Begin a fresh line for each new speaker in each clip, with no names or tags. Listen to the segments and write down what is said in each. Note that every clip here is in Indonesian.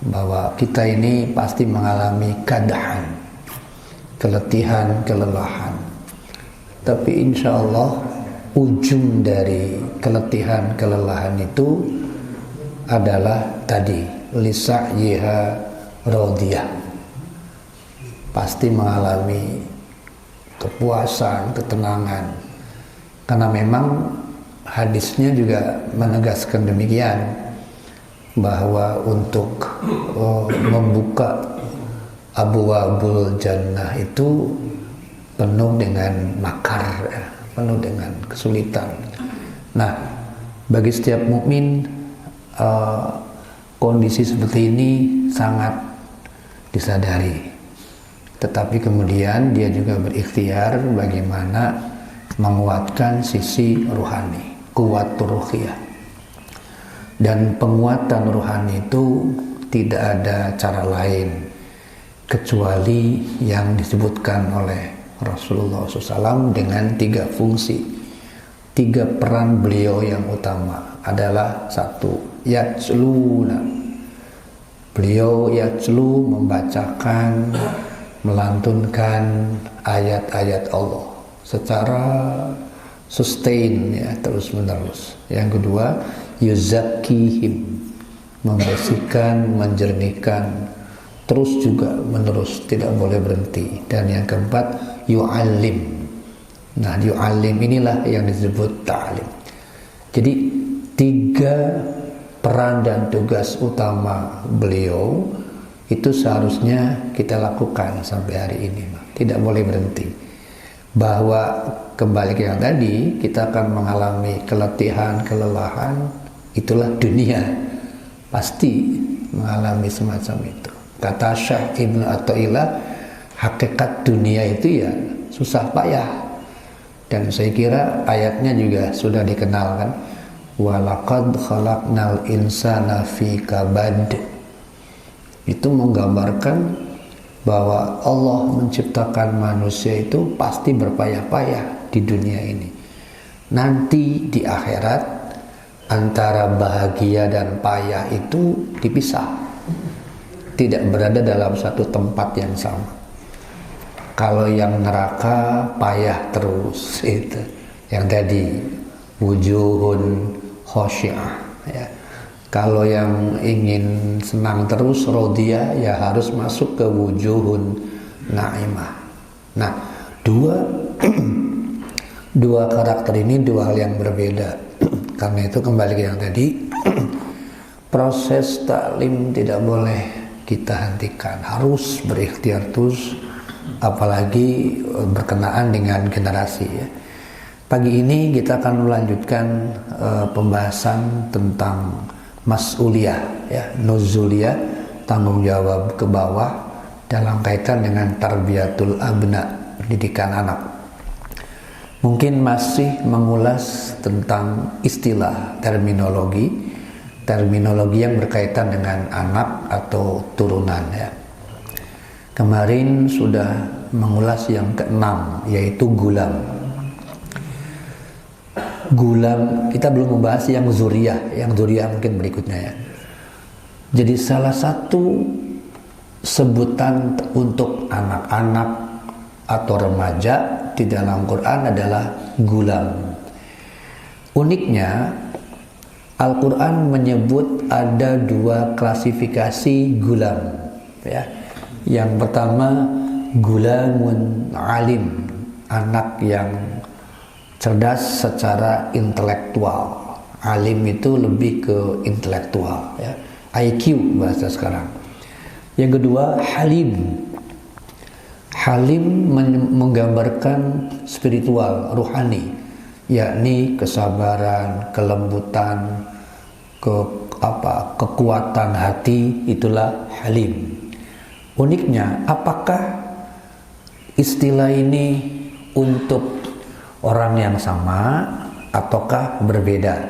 bahwa kita ini pasti mengalami kadahan, keletihan, kelelahan. Tapi insya Allah ujung dari keletihan, kelelahan itu adalah tadi lisa'yiha radiyah, pasti mengalami kepuasan, ketenangan. Karena memang hadisnya juga menegaskan demikian, bahwa untuk membuka abwabul jannah itu penuh dengan makar, penuh dengan kesulitan. Nah, bagi setiap mukmin kondisi seperti ini sangat disadari. Tetapi kemudian dia juga berikhtiar bagaimana menguatkan sisi ruhani, quwwatur ruhiyah. Dan penguatan rohani itu tidak ada cara lain kecuali yang disebutkan oleh Rasulullah SAW dengan 3 fungsi, 3 peran beliau yang utama adalah 1, yatsluna. Beliau yatlu membacakan, melantunkan ayat-ayat Allah secara sustain, ya, terus menerus. Yang kedua, yuzakkihim, membersihkan, menjernihkan, terus juga menerus, tidak boleh berhenti. Dan yang keempat, yu'allim. Nah, yu'allim inilah yang disebut ta'lim. Jadi 3 peran dan tugas utama beliau itu seharusnya kita lakukan sampai hari ini, tidak boleh berhenti. Bahwa kembali ke yang tadi, kita akan mengalami keletihan, kelelahan, itulah dunia, pasti mengalami semacam itu. Kata Syekh Ibnu Athaillah, hakikat dunia itu ya susah payah. Dan saya kira ayatnya juga sudah dikenal kan, walaqad khalaqnal insana fi kabad. Itu menggambarkan bahwa Allah menciptakan manusia itu pasti berpayah-payah di dunia ini. Nanti di akhirat antara bahagia dan payah itu dipisah, tidak berada dalam satu tempat yang sama. Kalau yang neraka payah terus, itu yang tadi wujuhun khosyi'ah, ya. Kalau yang ingin senang terus rodiyah, ya harus masuk ke wujuhun na'imah. Nah, dua karakter ini 2 hal yang berbeda. Karena itu kembali ke yang tadi, proses taklim tidak boleh kita hentikan, harus berikhtiar terus, apalagi berkenaan dengan generasi, ya. Pagi ini kita akan melanjutkan pembahasan tentang mas'uliyah, ya, nuzuliyah, tanggung jawab ke bawah dalam kaitan dengan tarbiyatul abna, pendidikan anak. Mungkin masih mengulas tentang istilah terminologi yang berkaitan dengan anak atau turunan, ya. Kemarin sudah mengulas yang ke-6, yaitu gulam. Gulam, kita belum membahas yang zuriyah mungkin berikutnya, ya. Jadi salah satu sebutan untuk anak-anak atau remaja di dalam Quran adalah gulam. Uniknya Al-Quran menyebut ada 2 klasifikasi gulam, ya. Yang pertama gulamun alim, anak yang cerdas secara intelektual. Alim itu lebih ke intelektual, ya. IQ bahasa sekarang. Yang kedua halim. Halim menggambarkan spiritual, ruhani, yakni kesabaran, kelembutan, kekuatan hati, itulah halim. Uniknya, apakah istilah ini untuk orang yang sama ataukah berbeda?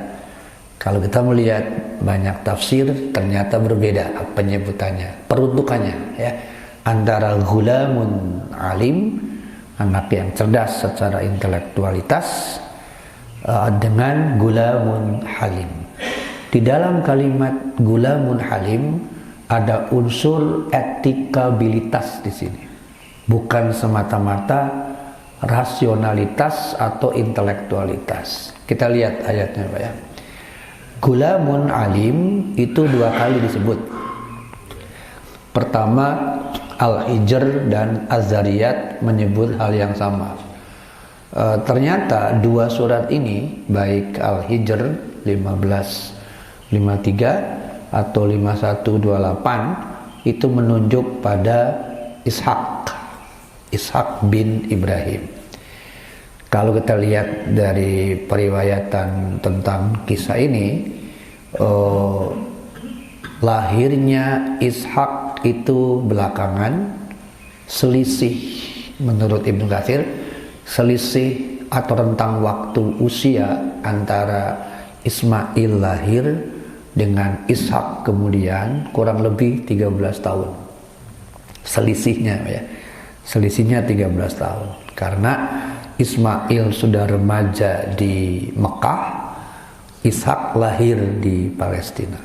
Kalau kita melihat banyak tafsir, ternyata berbeda penyebutannya, peruntukannya, ya. Antara gulamun alim, anak yang cerdas secara intelektualitas, dengan gulamun halim. Di dalam kalimat gulamun halim ada unsur etikabilitas di sini, bukan semata-mata rasionalitas atau intelektualitas. Kita lihat ayatnya, Pak ya. Gulamun alim itu 2 kali disebut. Pertama, Al-Hijr dan Az-Zariyat menyebut hal yang sama. Ternyata 2 surat ini, baik Al-Hijr 15:53 atau 51:28, itu menunjuk pada Ishak bin Ibrahim. Kalau kita lihat dari periwayatan tentang kisah ini, lahirnya Ishak itu belakangan, selisih menurut Ibnu Katsir, selisih atau rentang waktu usia antara Ismail lahir dengan Ishak kemudian kurang lebih 13 tahun. Selisihnya ya. Selisihnya 13 tahun. Karena Ismail sudah remaja di Mekah, Ishak lahir di Palestina.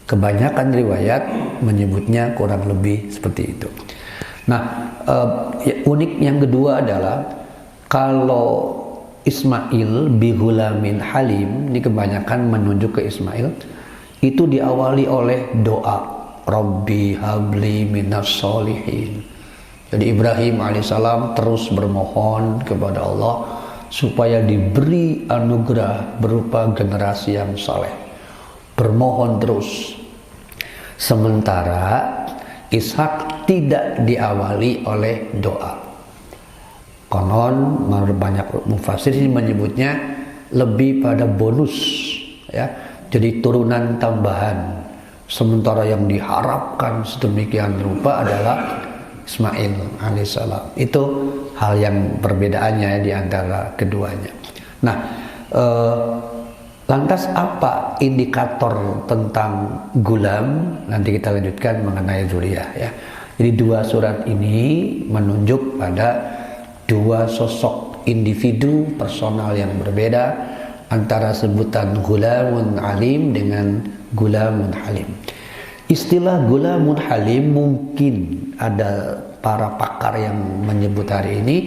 Kebanyakan riwayat menyebutnya kurang lebih seperti itu. Nah, unik yang kedua adalah kalau Ismail bihulamin halim, ini kebanyakan menunjuk ke Ismail, itu diawali oleh doa Rabbi habli minas solihin. Jadi Ibrahim alaihissalam terus bermohon kepada Allah supaya diberi anugerah berupa generasi yang saleh. Bermohon terus. Sementara Ishak tidak diawali oleh doa. Konon menurut banyak mufassir ini menyebutnya lebih pada bonus, ya. Jadi turunan tambahan. Sementara yang diharapkan sedemikian rupa adalah Ismail alaihissalam. Itu hal yang perbedaannya di antara keduanya. Nah, lantas apa indikator tentang gulam? Nanti kita lanjutkan mengenai dzurriyyah ya. Jadi 2 surat ini menunjuk pada 2 sosok individu personal yang berbeda antara sebutan gulamun alim dengan gulamun halim. Istilah gulamun halim mungkin ada para pakar yang menyebut hari ini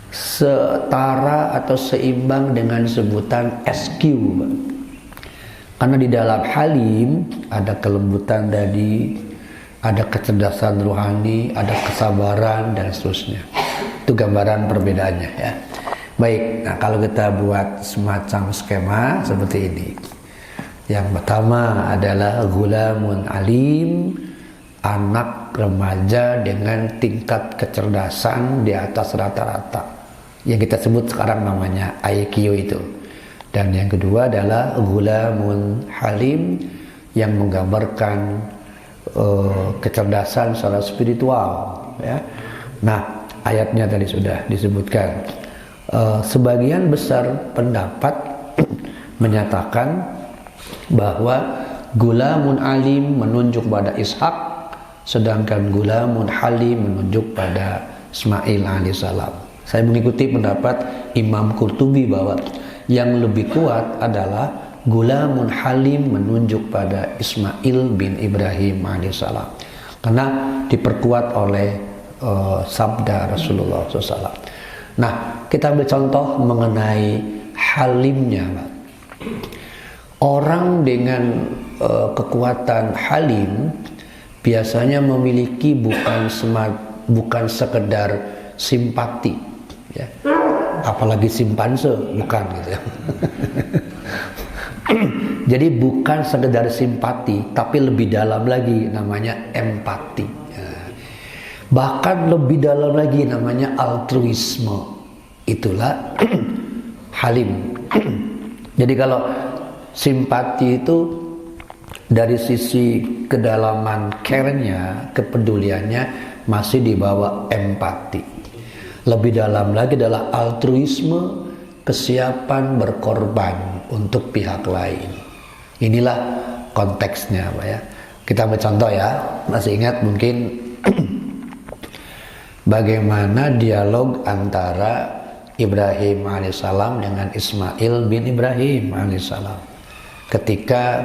setara atau seimbang dengan sebutan SQ. Karena di dalam halim ada kelembutan tadi, ada kecerdasan rohani, ada kesabaran dan seterusnya. Itu gambaran perbedaannya ya. Baik, nah kalau kita buat semacam skema seperti ini. Yang pertama adalah gulamun alim, anak remaja dengan tingkat kecerdasan di atas rata-rata, yang kita sebut sekarang namanya IQ itu. Dan yang kedua adalah gulamun halim, yang menggambarkan kecerdasan secara spiritual ya. Nah, ayatnya tadi sudah disebutkan. Sebagian besar pendapat menyatakan bahwa gulamun alim menunjuk pada Ishak, sedangkan gulamun halim menunjuk pada Ismail alaihissalam. Saya mengikuti pendapat Imam Qurtubi bahwa yang lebih kuat adalah gulamun halim menunjuk pada Ismail bin Ibrahim alaihissalam, karena diperkuat oleh sabda Rasulullah SAW. Nah, kita ambil contoh mengenai halimnya, Pak. Orang dengan kekuatan halim biasanya memiliki bukan sekedar simpati, ya. Apalagi simpanse, bukan gitu ya. Jadi bukan sekedar simpati, tapi lebih dalam lagi namanya empati. Ya. Bahkan lebih dalam lagi namanya altruisme. Itulah halim. Jadi kalau simpati itu dari sisi kedalaman care-nya, kepeduliannya masih di bawah empati. Lebih dalam lagi adalah altruisme, kesiapan berkorban untuk pihak lain. Inilah konteksnya, Pak ya. Kita ambil contoh ya. Masih ingat mungkin bagaimana dialog antara Ibrahim alaihissalam dengan Ismail bin Ibrahim alaihissalam ketika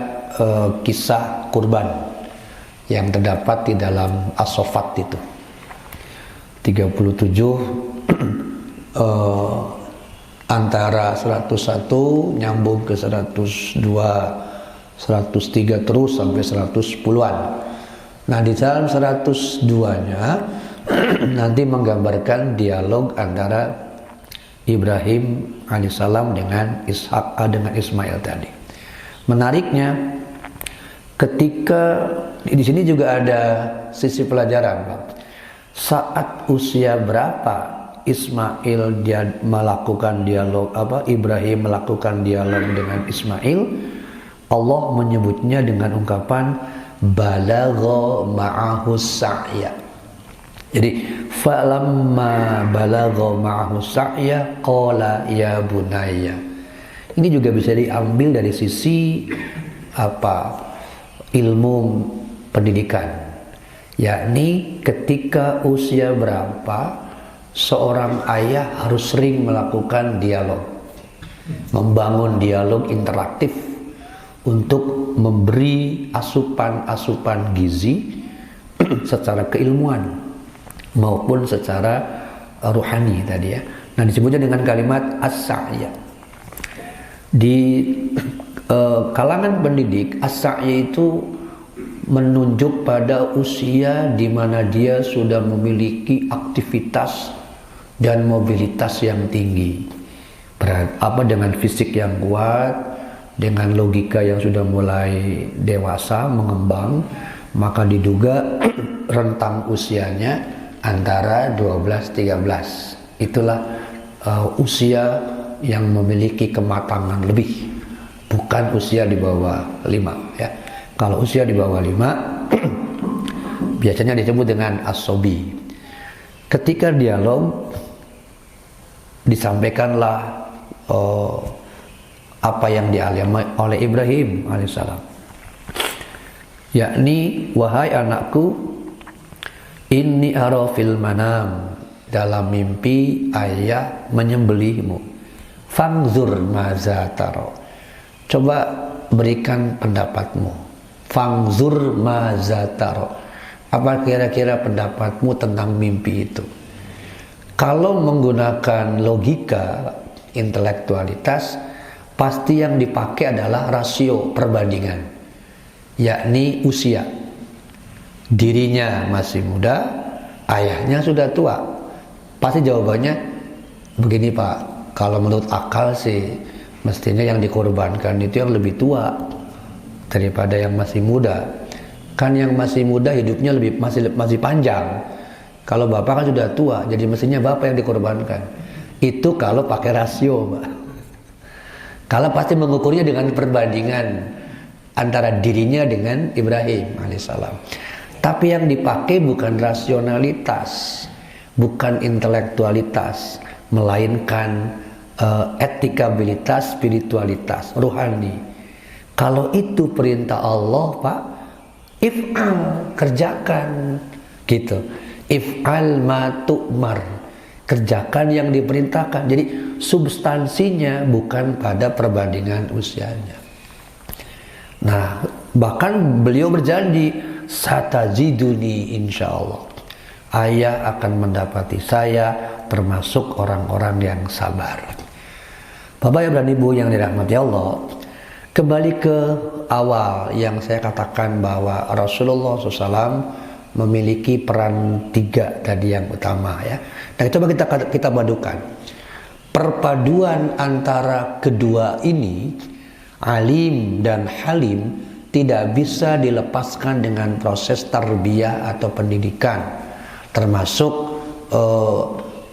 kisah kurban yang terdapat di dalam As-Saffat itu 37 antara 101 nyambung ke 102, 103 terus sampai 110-an. Nah, di dalam 102-nya nanti menggambarkan dialog antara Ibrahim alaihissalam dengan Ishak dengan Ismail tadi. Menariknya, ketika di sini juga ada sisi pelajaran, Pak. Saat usia berapa Ismail dia melakukan dialog Ibrahim melakukan dialog dengan Ismail, Allah menyebutnya dengan ungkapan balagha ma'ahu sa'ya. Jadi falamma balagha ma'ahu sa'ya qala ya bunayya. Ini juga bisa diambil dari sisi ilmu pendidikan, yakni ketika usia berapa seorang ayah harus sering melakukan dialog, membangun dialog interaktif untuk memberi asupan-asupan gizi secara keilmuan maupun secara ruhani tadi ya. Nah, disebutnya dengan kalimat as-sa'ya. Di kalangan pendidik, as-sa'ya itu menunjuk pada usia di mana dia sudah memiliki aktivitas dan mobilitas yang tinggi, dengan fisik yang kuat, dengan logika yang sudah mulai dewasa mengembang, maka diduga rentang usianya antara 12-13. Itulah usia yang memiliki kematangan lebih, bukan usia di bawah 5 ya. Kalau usia di bawah 5 biasanya disebut dengan as-sobi. Ketika dialog disampaikanlah apa yang dialami oleh Ibrahim alaihissalam, yakni wahai anakku, inni ara fil manam, dalam mimpi ayah menyembelihmu, fangzur maza taro, coba berikan pendapatmu, fangzur maza taro, apa kira-kira pendapatmu tentang mimpi itu. Kalau menggunakan logika intelektualitas, pasti yang dipakai adalah rasio perbandingan, yakni usia. Dirinya masih muda, ayahnya sudah tua. Pasti jawabannya begini, Pak, kalau menurut akal sih mestinya yang dikorbankan itu yang lebih tua daripada yang masih muda. Kan yang masih muda hidupnya masih panjang. Kalau bapak kan sudah tua, jadi mestinya bapak yang dikorbankan. Itu kalau pakai rasio, Pak. Kalau pasti mengukurnya dengan perbandingan antara dirinya dengan Ibrahim alaihissalam. Tapi yang dipakai bukan rasionalitas, bukan intelektualitas, melainkan etikabilitas, spiritualitas, rohani. Kalau itu perintah Allah, Pak, if'al, kerjakan, gitu. If'al ma tu'mar, kerjakan yang diperintahkan. Jadi substansinya bukan pada perbandingan usianya. Nah, bahkan beliau berjanji, satajiduni insyaallah, ayah akan mendapati saya termasuk orang-orang yang sabar. Bapak dan Ibu yang dirahmati Allah, kembali ke awal yang saya katakan bahwa Rasulullah SAW memiliki peran 3 tadi yang utama ya. Nah, coba kita padukan. Perpaduan antara kedua ini, alim dan halim, tidak bisa dilepaskan dengan proses tarbiyah atau pendidikan, termasuk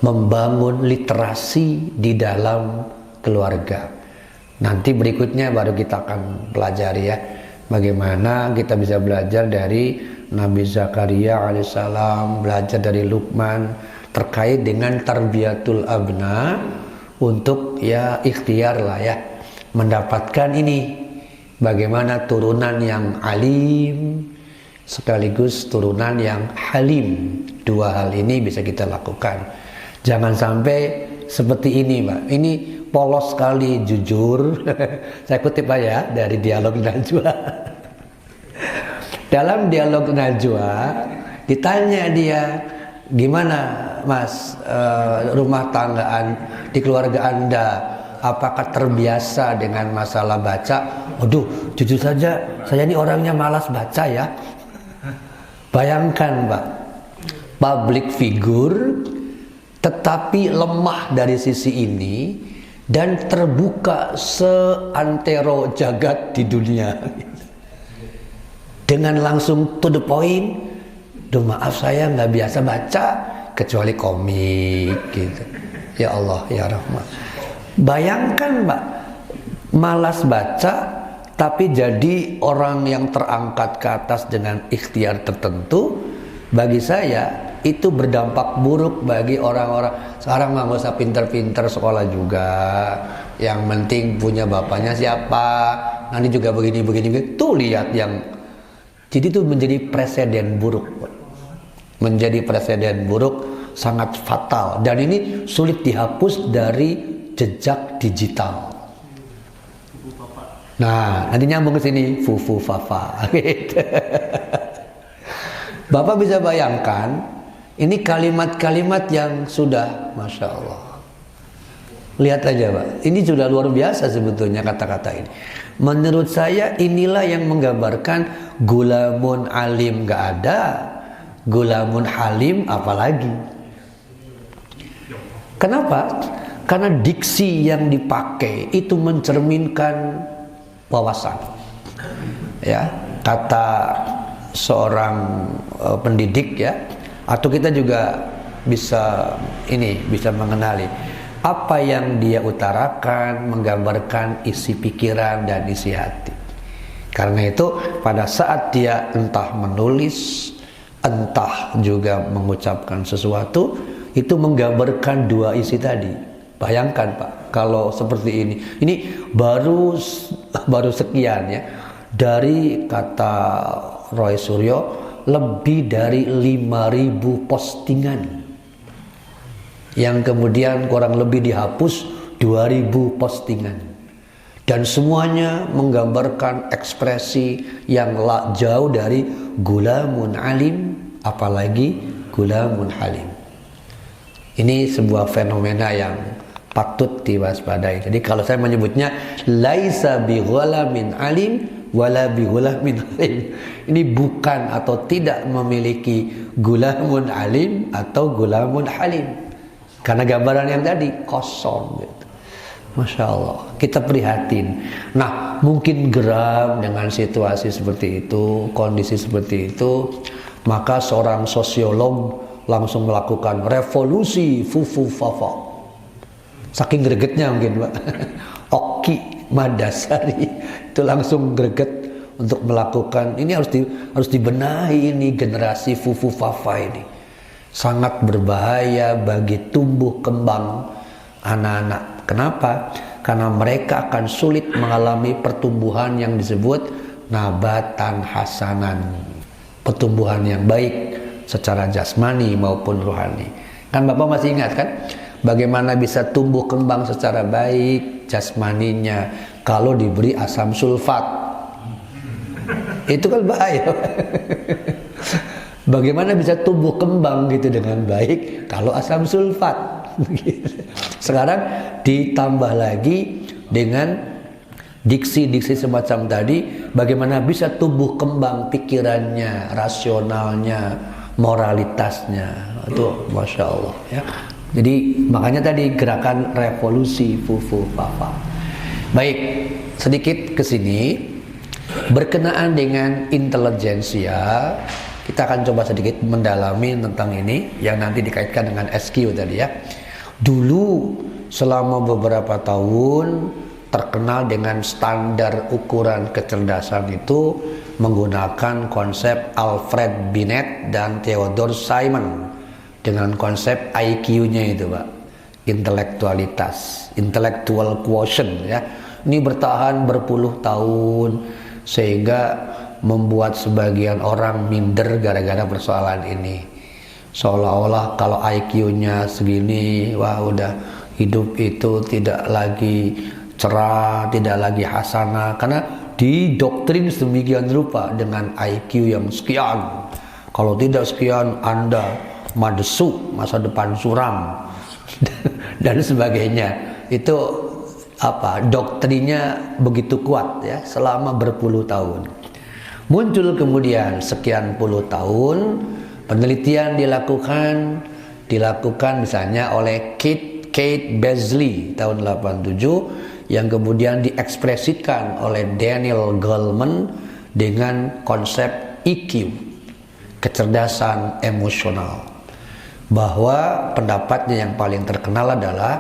membangun literasi di dalam keluarga. Nanti berikutnya baru kita akan pelajari ya, bagaimana kita bisa belajar dari Nabi Zakaria alaihissalam, belajar dari Luqman terkait dengan tarbiyatul abna, untuk ya ikhtiar lah ya mendapatkan ini, bagaimana turunan yang alim sekaligus turunan yang halim. 2 hal ini bisa kita lakukan. Jangan sampai seperti ini, Pak. Ini polos sekali, jujur. Saya kutip aja dari dialog Najwa. Dalam dialog najwa ditanya dia, gimana Mas, rumah tanggaan di keluarga Anda, apakah terbiasa dengan masalah baca? Aduh, jujur saja saya ini orangnya malas baca ya. Bayangkan Pak, public figure tetapi lemah dari sisi ini dan terbuka seantero jagat di dunia. Dengan langsung to the point, duh maaf saya nggak biasa baca kecuali komik gitu. Ya Allah ya Rahman. Bayangkan Pak, malas baca tapi jadi orang yang terangkat ke atas dengan ikhtiar tertentu. Bagi saya itu berdampak buruk bagi orang-orang sekarang. Nggak usah pinter-pinter sekolah juga, yang penting punya bapaknya siapa, nanti juga begini. Tuh lihat yang jadi itu menjadi presiden buruk, menjadi presiden buruk sangat fatal, dan ini sulit dihapus dari jejak digital. Nah, nanti nyambung ke sini fufu fafa gitu. Bapak bisa bayangkan, ini kalimat-kalimat yang sudah Masya Allah. Lihat aja Pak, ini sudah luar biasa sebetulnya kata-kata ini. Menurut saya inilah yang menggambarkan gulamun alim gak ada, gulamun halim apalagi. Kenapa? Karena diksi yang dipakai itu mencerminkan wawasan. Ya, kata seorang pendidik ya, atau kita juga bisa mengenali apa yang dia utarakan menggambarkan isi pikiran dan isi hati. Karena itu pada saat dia entah menulis, entah juga mengucapkan sesuatu, itu menggambarkan dua isi tadi. Bayangkan Pak, kalau seperti ini baru sekian ya, dari kata Roy Suryo lebih dari 5.000 postingan yang kemudian kurang lebih dihapus 2.000 postingan, dan semuanya menggambarkan ekspresi yang jauh dari gulamun alim apalagi gulamun halim. Ini sebuah fenomena yang patut diwaspadai. Jadi kalau saya menyebutnya laisa bi ghulamin alim wala bi ghulamin halim, ini bukan atau tidak memiliki gulamun alim atau gulamun halim, karena gambaran yang tadi kosong gitu. Masya Allah, kita prihatin. Nah, mungkin geram dengan situasi seperti itu, kondisi seperti itu, maka seorang sosiolog langsung melakukan revolusi fufu fafa. Saking gregetnya mungkin Pak. Oki Madasari itu langsung greget untuk melakukan ini. Harus dibenahi ini generasi fufu fafa ini. Sangat berbahaya bagi tumbuh kembang anak-anak. Kenapa? Karena mereka akan sulit mengalami pertumbuhan yang disebut nabatan hasanan, pertumbuhan yang baik secara jasmani maupun rohani. Kan Bapak masih ingat kan bagaimana bisa tumbuh kembang secara baik jasmaninya kalau diberi asam sulfat? Itu kan bahaya. Bagaimana bisa tumbuh kembang gitu dengan baik kalau asam sulfat? Sekarang ditambah lagi dengan diksi-diksi semacam tadi, bagaimana bisa tumbuh kembang pikirannya, rasionalnya, moralitasnya. Itu Masya Allah ya. Jadi makanya tadi gerakan revolusi fufu fafa. Baik, sedikit ke sini berkenaan dengan intelijensia, kita akan coba sedikit mendalami tentang ini yang nanti dikaitkan dengan SQ tadi ya. Dulu selama beberapa tahun terkenal dengan standar ukuran kecerdasan itu menggunakan konsep Alfred Binet dan Theodore Simon dengan konsep IQ-nya itu Pak, intelektualitas, intellectual quotient ya. Ini bertahan berpuluh tahun sehingga membuat sebagian orang minder gara-gara persoalan ini. Seolah-olah kalau IQ-nya segini, wah udah hidup itu tidak lagi cerah, tidak lagi hasanah, karena didoktrin sedemikian rupa dengan IQ yang sekian. Kalau tidak sekian, Anda madesu, masa depan suram, dan sebagainya. Itu doktrinnya begitu kuat ya, selama berpuluh tahun. Muncul kemudian sekian puluh tahun, penelitian dilakukan misalnya oleh Kate Beasley tahun 87, yang kemudian diekspresikan oleh Daniel Goleman dengan konsep EQ, kecerdasan emosional. Bahwa pendapatnya yang paling terkenal adalah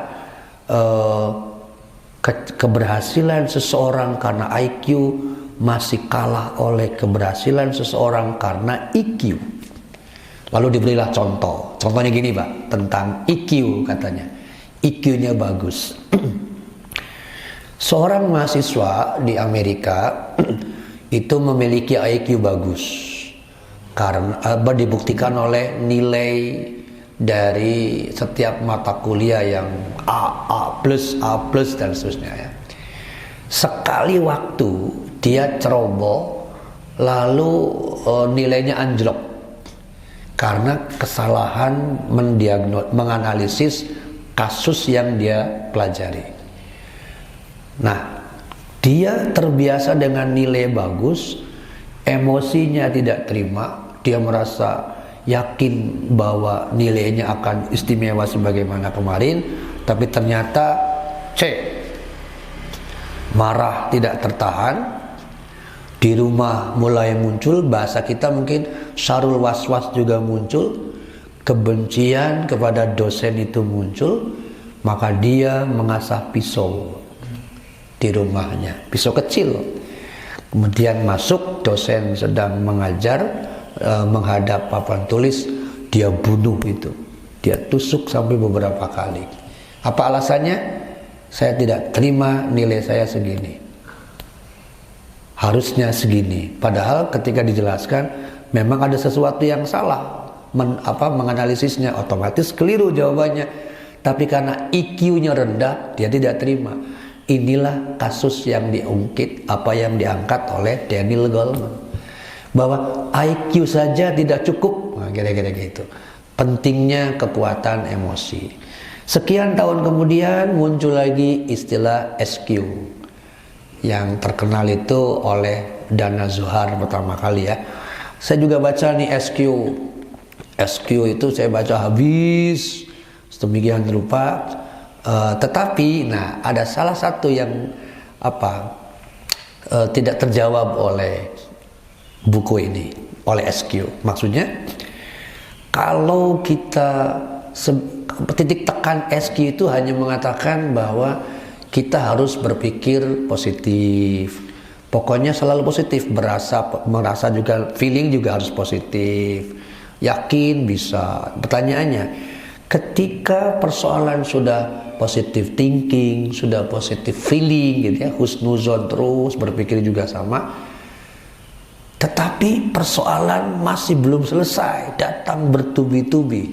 keberhasilan seseorang karena IQ masih kalah oleh keberhasilan seseorang karena EQ. Lalu diberilah contoh. Contohnya gini Pak, tentang EQ katanya. EQ-nya bagus. Seorang mahasiswa di Amerika itu memiliki IQ bagus karena dibuktikan oleh nilai dari setiap mata kuliah yang A plus dan seterusnya ya. Sekali waktu dia ceroboh, lalu nilainya anjlok karena kesalahan menganalisis kasus yang dia pelajari. Nah, dia terbiasa dengan nilai bagus, emosinya tidak terima, dia merasa yakin bahwa nilainya akan istimewa sebagaimana kemarin, tapi ternyata marah tidak tertahan. Di rumah mulai muncul, bahasa kita mungkin syarul waswas juga muncul, kebencian kepada dosen itu muncul, maka dia mengasah pisau di rumahnya, pisau kecil. Kemudian masuk, dosen sedang mengajar, menghadap papan tulis, dia bunuh itu, dia tusuk sampai beberapa kali. Apa alasannya? Saya tidak terima nilai saya segini, harusnya segini. Padahal ketika dijelaskan memang ada sesuatu yang salah, menganalisisnya, otomatis keliru jawabannya. Tapi karena IQ-nya rendah, dia tidak terima. Inilah kasus yang diungkit, yang diangkat oleh Daniel Goleman, bahwa IQ saja tidak cukup. Nah, kira-kira gitu. Pentingnya kekuatan emosi. Sekian tahun kemudian muncul lagi istilah SQ, yang terkenal itu oleh Dana Zohar pertama kali ya. Saya juga baca nih SQ itu saya baca habis sedemikian rupa. Tetapi ada salah satu yang tidak terjawab oleh buku ini, oleh SQ. Maksudnya kalau kita titik tekan SQ itu hanya mengatakan bahwa kita harus berpikir positif, pokoknya selalu positif, merasa juga, feeling juga harus positif, yakin bisa. Pertanyaannya, ketika persoalan sudah positive thinking, sudah positive feeling gitu ya, husnuzon terus, berpikir juga sama, tetapi persoalan masih belum selesai, datang bertubi-tubi,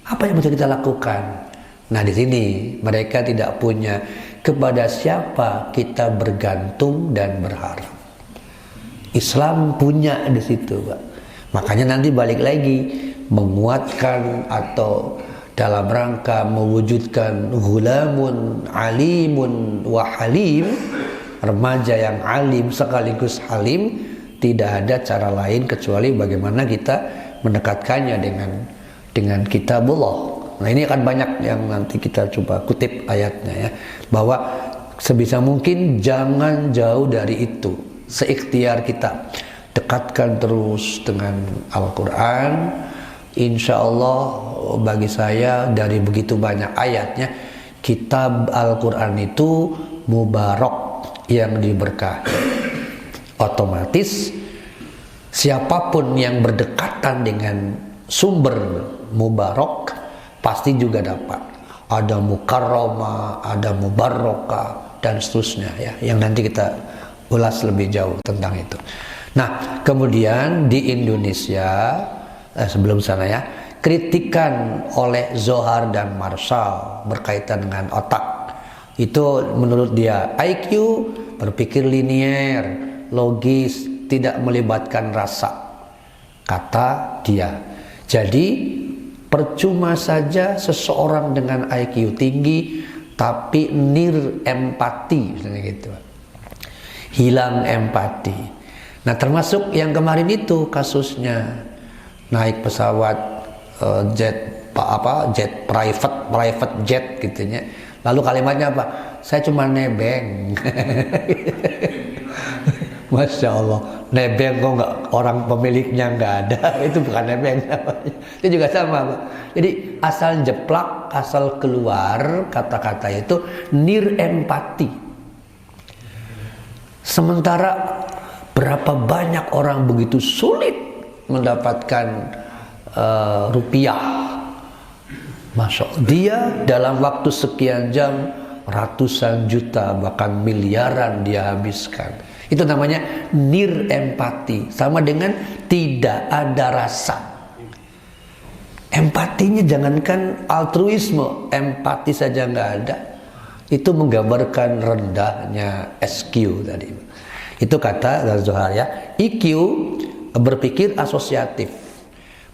apa yang bisa kita lakukan? Nah, di sini mereka tidak punya kepada siapa kita bergantung dan berharap. Islam punya di situ, Pak. Makanya nanti balik lagi menguatkan atau dalam rangka mewujudkan ghulamun alimun wa halim, remaja yang alim sekaligus halim. Tidak ada cara lain kecuali bagaimana kita mendekatkannya dengan kitabullah. Nah, ini akan banyak yang nanti kita coba kutip ayatnya ya, bahwa sebisa mungkin jangan jauh dari itu, seikhtiar kita dekatkan terus dengan Al-Quran. Insya Allah bagi saya dari begitu banyak ayatnya, kitab Al-Quran itu mubarak, yang diberkahi. Otomatis siapapun yang berdekatan dengan sumber mubarak pasti juga dapat. Ada mukarramah, ada mubarakah, dan seterusnya ya, yang nanti kita ulas lebih jauh tentang itu. Nah, kemudian di Indonesia sebelum sana ya, kritikan oleh Zohar dan Marshall berkaitan dengan otak. Itu menurut dia IQ berpikir linier, logis, tidak melibatkan rasa, kata dia. Jadi percuma saja seseorang dengan IQ tinggi tapi nir empati, misalnya gitu, hilang empati. Nah, termasuk yang kemarin itu kasusnya naik pesawat jet private jet gitunya. Lalu kalimatnya apa? Saya cuma nebeng. Masya Allah, nebeng kok nggak, orang pemiliknya nggak ada. Itu bukan nebeng namanya. Itu juga sama, Pak. Jadi asal jeplak, asal keluar kata-kata itu nir empati. Sementara berapa banyak orang begitu sulit mendapatkan rupiah. Masya Allah, dia dalam waktu sekian jam ratusan juta bahkan miliaran dia habiskan. Itu namanya nir empati, sama dengan tidak ada rasa. Empatinya jangankan altruisme, empati saja nggak ada. Itu menggambarkan rendahnya SQ tadi. Itu kata Ghazali ya, IQ berpikir asosiatif,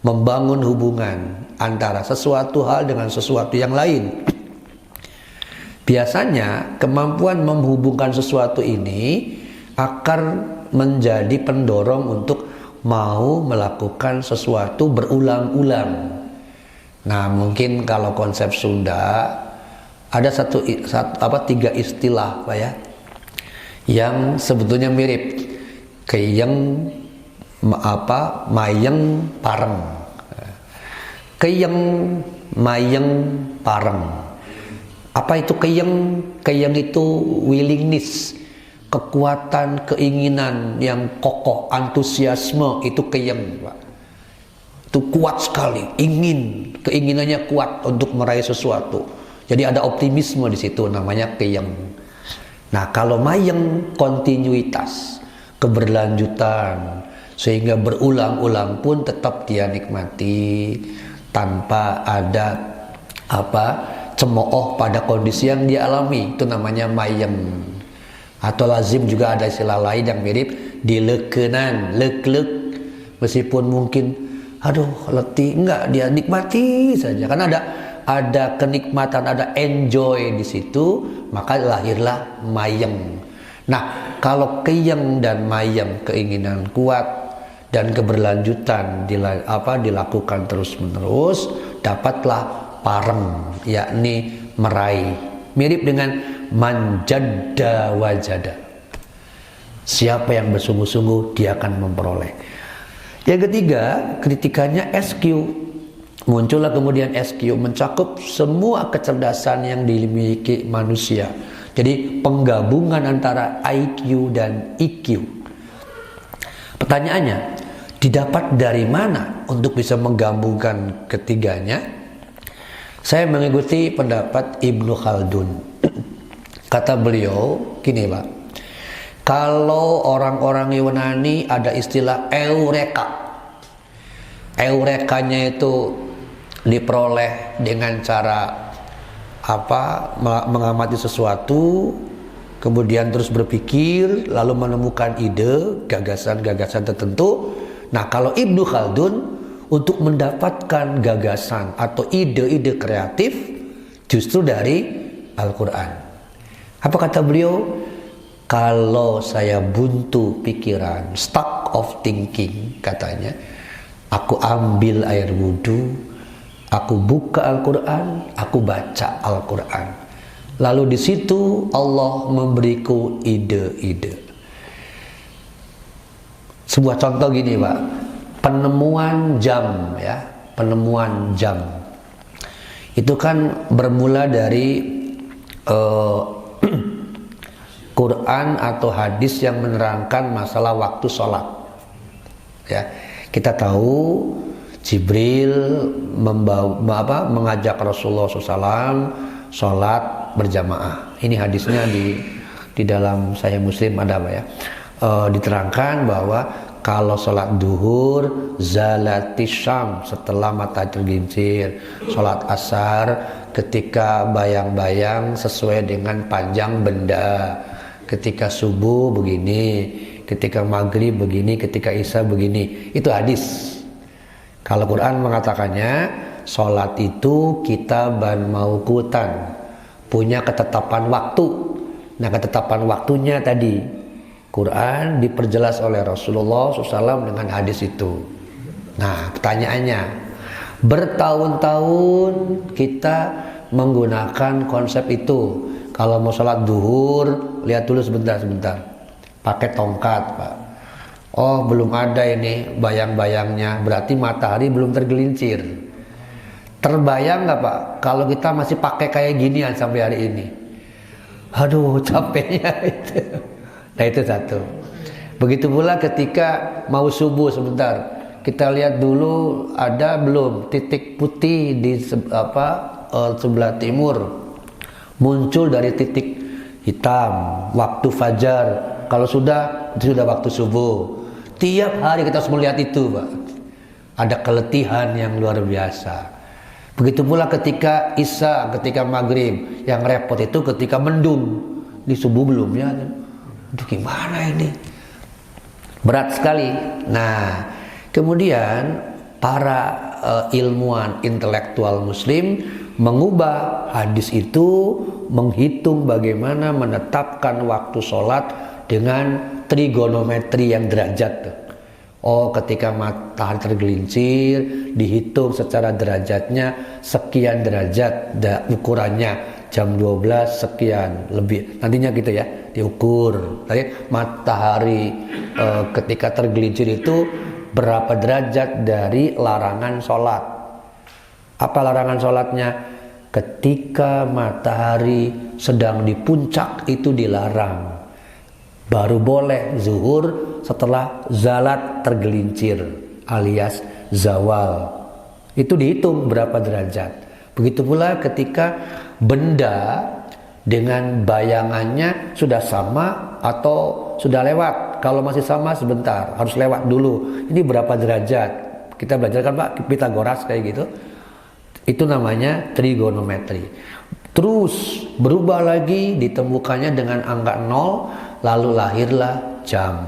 membangun hubungan antara sesuatu hal dengan sesuatu yang lain. Biasanya kemampuan menghubungkan sesuatu ini akan menjadi pendorong untuk mau melakukan sesuatu berulang-ulang. Nah, mungkin kalau konsep Sunda ada tiga istilah, Pak ya, yang sebetulnya mirip. Keyeng, mayeng, pareng. Keyeng, mayeng, pareng. Apa itu keyeng? Keyeng itu willingness, kekuatan, keinginan yang kokoh, antusiasme, itu keyeng, Pak. Itu kuat sekali, keinginannya kuat untuk meraih sesuatu. Jadi ada optimisme di situ, namanya keyeng. Nah, kalau mayeng, kontinuitas, keberlanjutan, sehingga berulang-ulang pun tetap dia nikmati tanpa ada cemooh pada kondisi yang dia alami. Itu namanya mayeng. Atau lazim juga ada istilah lain yang mirip, dilekenan, lek-lek, meskipun mungkin letih, enggak, dia nikmati saja. Karena ada kenikmatan, ada enjoy di situ, maka lahirlah mayeng. Nah, kalau keyeng dan mayeng, keinginan kuat dan keberlanjutan dilakukan terus-menerus, dapatlah pareng, yakni meraih. Mirip dengan manjadda wajada. Siapa yang bersungguh-sungguh, dia akan memperoleh. Yang ketiga, kritikannya SQ. Muncullah kemudian SQ, mencakup semua kecerdasan yang dimiliki manusia. Jadi penggabungan antara IQ dan EQ. Pertanyaannya, didapat dari mana untuk bisa menggabungkan ketiganya? Saya mengikuti pendapat Ibnu Khaldun. Kata beliau gini, Pak. Kalau orang-orang Yunani ada istilah eureka. Eurekanya itu diperoleh dengan cara mengamati sesuatu, kemudian terus berpikir, lalu menemukan ide, gagasan-gagasan tertentu. Nah, kalau Ibnu Khaldun, untuk mendapatkan gagasan atau ide-ide kreatif justru dari Al-Quran. Apa kata beliau? Kalau saya buntu pikiran, stuck of thinking, katanya, aku ambil air wudhu, aku buka Al-Quran, aku baca Al-Quran. Lalu di situ Allah memberiku ide-ide. Sebuah contoh gini, Pak. Penemuan jam, ya, penemuan jam. Itu kan bermula dari Quran atau hadis yang menerangkan masalah waktu sholat. Ya, kita tahu Jibril mengajak Rasulullah SAW sholat berjamaah. Ini hadisnya di dalam Sahih Muslim ada, Pak ya. Diterangkan bahwa kalau sholat duhur zalatis syam, setelah mata tergelincir. Sholat asar ketika bayang-bayang sesuai dengan panjang benda. Ketika subuh begini, ketika maghrib begini, ketika isya begini. Itu hadis. Kalau Quran mengatakannya, sholat itu kitaban mauqutan, punya ketetapan waktu. Nah, ketetapan waktunya tadi Quran diperjelas oleh Rasulullah SAW dengan hadis itu. Nah, pertanyaannya, bertahun-tahun kita menggunakan konsep itu. Kalau mau sholat duhur, lihat dulu sebentar, pakai tongkat, Pak. Oh, belum ada ini bayang-bayangnya, berarti matahari belum tergelincir. Terbayang nggak, Pak, kalau kita masih pakai kayak ginian sampai hari ini? Aduh, capeknya itu. Nah, itu satu. Begitu pula ketika mau subuh sebentar, kita lihat dulu ada belum titik putih di sebelah timur, muncul dari titik hitam waktu fajar. Kalau sudah, itu sudah waktu subuh. Tiap hari kita harus melihat itu, Pak. Ada keletihan yang luar biasa. Begitu pula ketika isya, ketika maghrib. Yang repot itu ketika mendung. Di subuh belum ya. Itu gimana ini? Berat sekali. Nah, kemudian para ilmuwan intelektual muslim mengubah hadis itu, menghitung bagaimana menetapkan waktu sholat dengan trigonometri yang derajat. Oh, ketika matahari tergelincir, dihitung secara derajatnya sekian derajat, ukurannya jam 12 sekian lebih. Nantinya gitu ya, diukur. Tadi matahari ketika tergelincir itu berapa derajat dari larangan sholat. Apa larangan sholatnya? Ketika matahari sedang di puncak itu dilarang. Baru boleh zuhur setelah zalat tergelincir alias zawal. Itu dihitung berapa derajat. Begitu pula ketika benda dengan bayangannya sudah sama atau sudah lewat. Kalau masih sama sebentar, harus lewat dulu. Ini berapa derajat? Kita belajar kan, Pak, Pythagoras kayak gitu. Itu namanya trigonometri. Terus berubah lagi, ditemukannya dengan angka 0. Lalu lahirlah jam.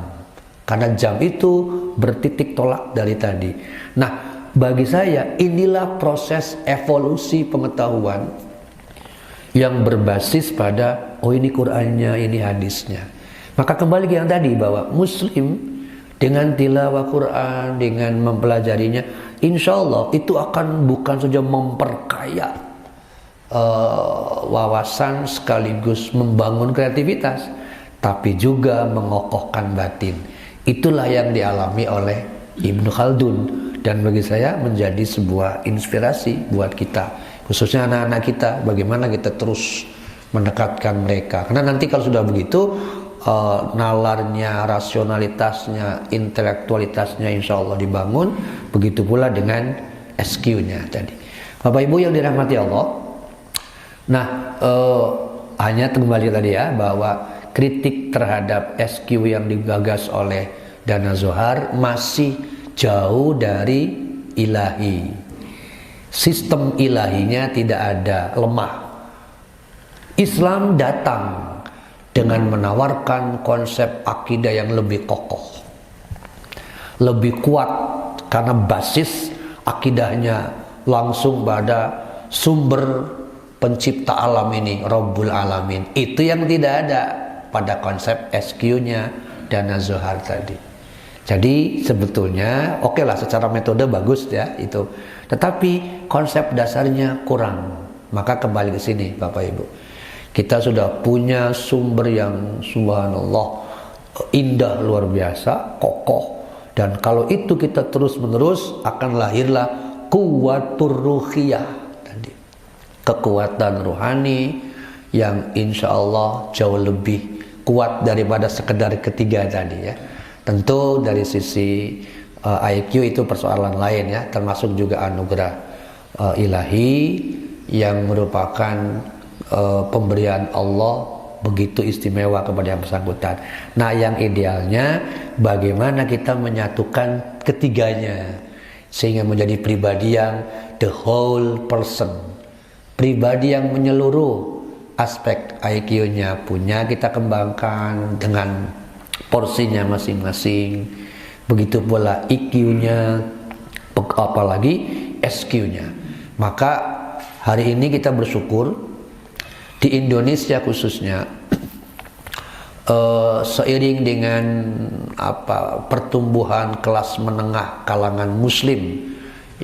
Karena jam itu bertitik tolak dari tadi. Nah, bagi saya inilah proses evolusi pengetahuan yang berbasis pada ini Qur'annya, ini hadisnya. Maka kembali ke yang tadi, bahwa muslim dengan tilawah Quran, dengan mempelajarinya, insya Allah itu akan bukan saja memperkaya wawasan sekaligus membangun kreativitas, tapi juga mengokohkan batin. Itulah yang dialami oleh Ibnu Khaldun, dan bagi saya menjadi sebuah inspirasi buat kita, khususnya anak-anak kita, bagaimana kita terus mendekatkan mereka. Karena nanti kalau sudah begitu, nalarnya, rasionalitasnya, intelektualitasnya insya Allah dibangun. Begitu pula dengan SQ-nya tadi. Bapak Ibu yang dirahmati Allah. Nah, hanya kembali tadi ya, bahwa kritik terhadap SQ yang digagas oleh Dana Zohar masih jauh dari ilahi. Sistem ilahinya tidak ada, lemah. Islam datang dengan menawarkan konsep akidah yang lebih kokoh, lebih kuat, karena basis akidahnya langsung pada sumber pencipta alam ini, Rabbul Alamin. Itu yang tidak ada pada konsep SQ-nya Dana Zohar tadi. Jadi sebetulnya oke lah, secara metode bagus ya itu, tetapi konsep dasarnya kurang. Maka kembali ke sini Bapak Ibu, kita sudah punya sumber yang subhanallah indah, luar biasa, kokoh. Dan kalau itu kita terus menerus, akan lahirlah kuwatur ruhiyah tadi, kekuatan rohani yang insya Allah jauh lebih kuat daripada sekedar ketiga tadi ya. Tentu dari sisi IQ itu persoalan lain ya, termasuk juga anugerah ilahi yang merupakan pemberian Allah begitu istimewa kepada yang bersangkutan. Nah, yang idealnya bagaimana kita menyatukan ketiganya sehingga menjadi pribadi yang the whole person, pribadi yang menyeluruh. Aspek IQ-nya punya kita kembangkan dengan porsinya masing-masing. Begitu pula IQ-nya, apalagi SQ-nya. Maka hari ini kita bersyukur di Indonesia khususnya, seiring dengan pertumbuhan kelas menengah kalangan muslim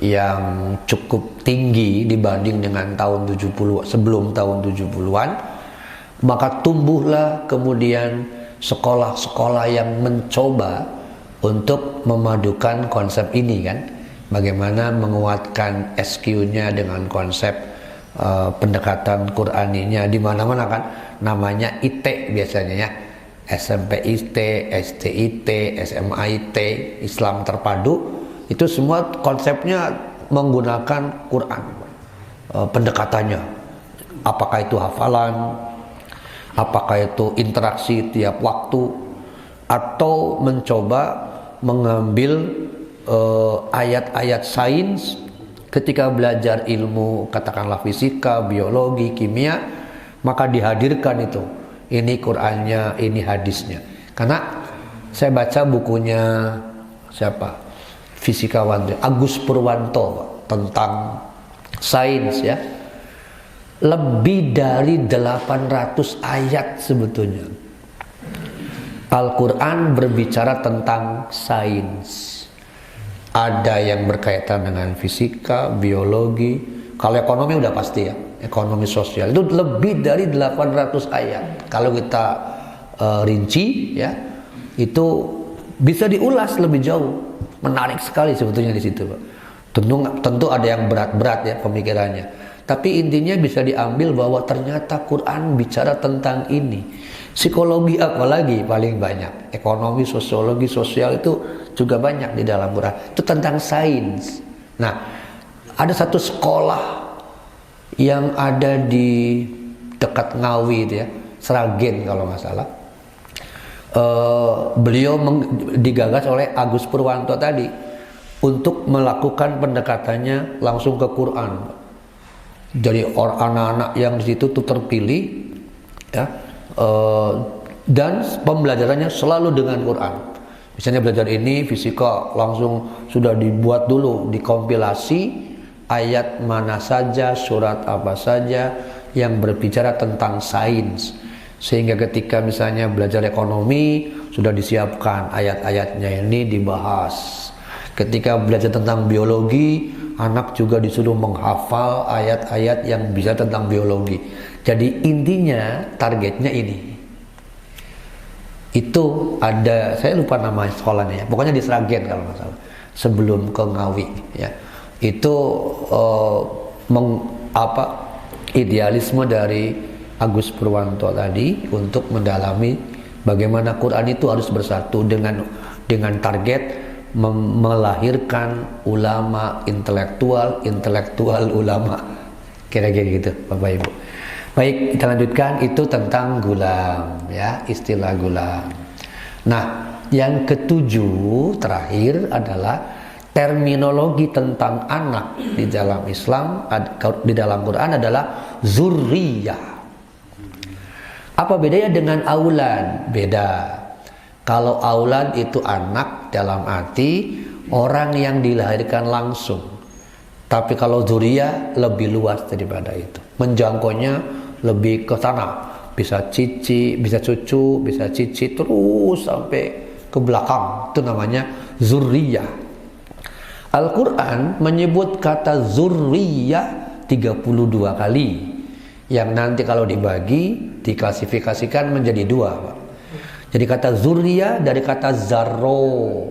yang cukup tinggi dibanding dengan sebelum tahun 70-an, maka tumbuhlah kemudian sekolah-sekolah yang mencoba untuk memadukan konsep ini kan, bagaimana menguatkan SQ-nya dengan konsep pendekatan Qur'aninya. Di mana-mana kan namanya IT biasanya ya, SMP IT, SD IT, SMA IT, Islam terpadu. Itu semua konsepnya menggunakan Quran, pendekatannya. Apakah itu hafalan, apakah itu interaksi tiap waktu, atau mencoba mengambil ayat-ayat sains ketika belajar ilmu, katakanlah fisika, biologi, kimia, maka dihadirkan itu. Ini Qurannya, ini hadisnya. Karena saya baca bukunya siapa? Fisikawan Agus Purwanto tentang sains ya. Lebih dari 800 ayat sebetulnya. Al-Quran berbicara tentang sains. Ada yang berkaitan dengan fisika, biologi. Kalau ekonomi udah pasti ya, ekonomi sosial. Itu lebih dari 800 ayat. Kalau kita rinci ya, itu bisa diulas lebih jauh. Menarik sekali sebetulnya di situ, Pak. Tentu ada yang berat-berat ya pemikirannya. Tapi intinya bisa diambil bahwa ternyata Quran bicara tentang ini. Psikologi apalagi paling banyak. Ekonomi, sosiologi, sosial itu juga banyak di dalam Quran. Itu tentang sains. Nah, ada satu sekolah yang ada di dekat Ngawi itu ya, Sragen kalau nggak salah. Beliau digagas oleh Agus Purwanto tadi untuk melakukan pendekatannya langsung ke Quran. Jadi anak-anak yang di situ tuh terpilih ya, dan pembelajarannya selalu dengan Quran. Misalnya belajar ini fisika, langsung sudah dibuat dulu, dikompilasi ayat mana saja, surat apa saja yang berbicara tentang sains. Sehingga ketika misalnya belajar ekonomi, sudah disiapkan ayat-ayatnya ini dibahas. Ketika belajar tentang biologi, anak juga disuruh menghafal ayat-ayat yang bisa tentang biologi. Jadi intinya targetnya ini. Itu ada, saya lupa nama sekolahnya ya, pokoknya di Sragen kalau nggak salah, sebelum ke Ngawi ya. Itu idealisme dari Agus Purwanto tadi untuk mendalami bagaimana Quran itu harus bersatu dengan target melahirkan ulama intelektual ulama, kira-kira gitu Bapak Ibu. Baik, kita lanjutkan. Itu tentang gulam ya, istilah gulam. Nah, yang ketujuh terakhir adalah terminologi tentang anak di dalam Islam, di dalam Quran adalah zurriyah. Apa bedanya dengan aulad? Beda. Kalau aulad itu anak dalam arti orang yang dilahirkan langsung. Tapi kalau dzurriyyah lebih luas daripada itu. Menjangkaunya lebih ke sana. Bisa cici, bisa cucu, bisa cici terus sampai ke belakang. Itu namanya dzurriyyah. Al-Quran menyebut kata dzurriyyah 32 kali. Yang nanti kalau dibagi diklasifikasikan menjadi dua, Pak. Jadi kata dzurriyyah dari kata zarro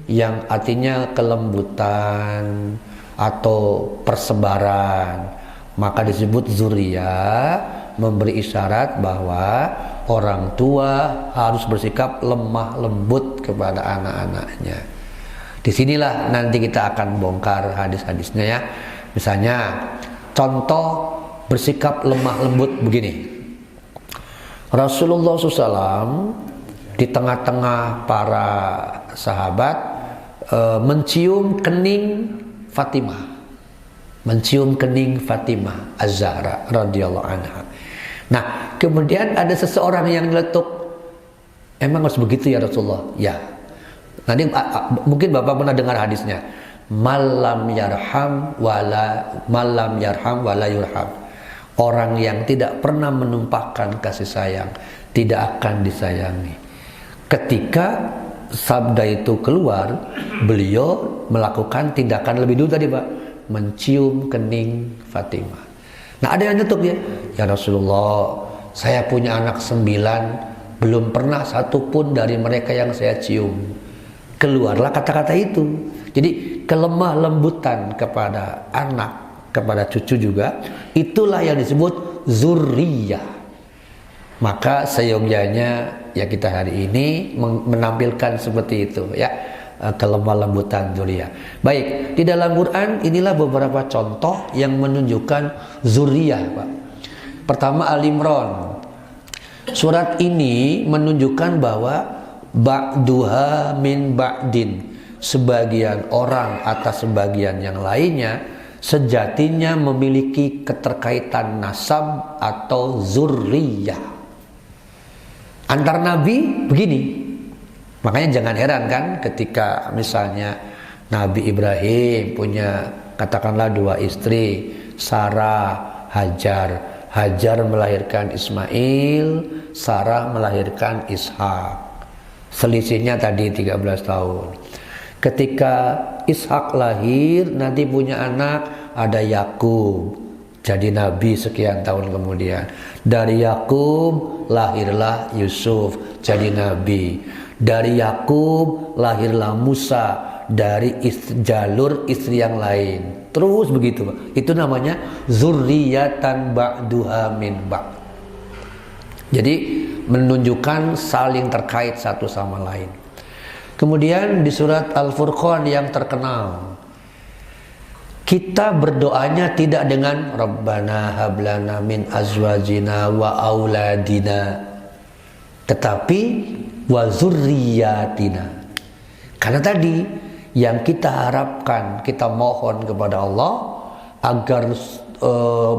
yang artinya kelembutan atau persebaran, maka disebut dzurriyyah, memberi isyarat bahwa orang tua harus bersikap lemah lembut kepada anak-anaknya. Disinilah nanti kita akan bongkar hadis-hadisnya ya. Misalnya contoh bersikap lemah lembut begini. Rasulullah SAW di tengah-tengah para sahabat mencium kening Fatimah, Az-Zahra radhiyallahu anha. Nah, kemudian ada seseorang yang nyeletuk, Emang harus begitu ya Rasulullah? Ya. Nanti mungkin Bapak pernah dengar hadisnya. Malam yarham wala yurham. Orang yang tidak pernah menumpahkan kasih sayang tidak akan disayangi. Ketika sabda itu keluar, beliau melakukan tindakan lebih dulu tadi Pak, mencium kening Fatimah. Nah ada yang nyetuk ya Rasulullah, saya punya anak 9, belum pernah satupun dari mereka yang saya cium. Keluarlah kata-kata itu. Jadi kelemah lembutan kepada anak, kepada cucu juga, itulah yang disebut zurriyah. Maka seyogyanya ya kita hari ini menampilkan seperti itu ya, kelemah lembutan zuriyah. Baik, di dalam Quran inilah beberapa contoh yang menunjukkan zuriyah Pak. Pertama Al-Imran. Surat ini menunjukkan bahwa ba'duha min ba'din, sebagian orang atas sebagian yang lainnya sejatinya memiliki keterkaitan nasab atau zurriyah. Antar nabi begini. Makanya jangan heran kan ketika misalnya Nabi Ibrahim punya katakanlah 2 istri, Sarah, Hajar. Hajar melahirkan Ismail, Sarah melahirkan Ishak. Selisihnya tadi 13 tahun. Ketika Ishak lahir, nanti punya anak, ada Yakub, jadi nabi sekian tahun kemudian. Dari Yakub lahirlah Yusuf, jadi nabi. Dari Yakub lahirlah Musa, dari jalur istri yang lain. Terus begitu Pak. Itu namanya zurriyatan ba'duha min ba'd. Jadi menunjukkan saling terkait satu sama lain. Kemudian di surat Al-Furqan yang terkenal, kita berdoanya tidak dengan Rabbana hablana min azwajina wa auladina, tetapi wa zurriyatina. Karena tadi yang kita harapkan, kita mohon kepada Allah agar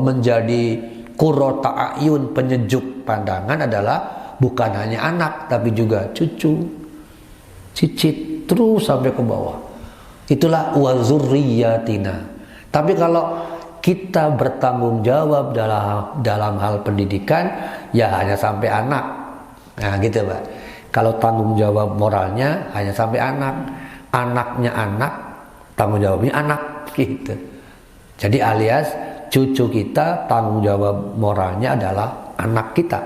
menjadi qurrata a'yun, penyejuk pandangan adalah bukan hanya anak tapi juga cucu, cicit, terus sampai ke bawah. Itulah wa zurriyatina. Tapi kalau kita bertanggung jawab dalam hal pendidikan, ya hanya sampai anak. Nah gitu Pak. Kalau tanggung jawab moralnya hanya sampai anak, anaknya anak, tanggung jawabnya anak gitu. Jadi alias cucu kita tanggung jawab moralnya adalah anak kita.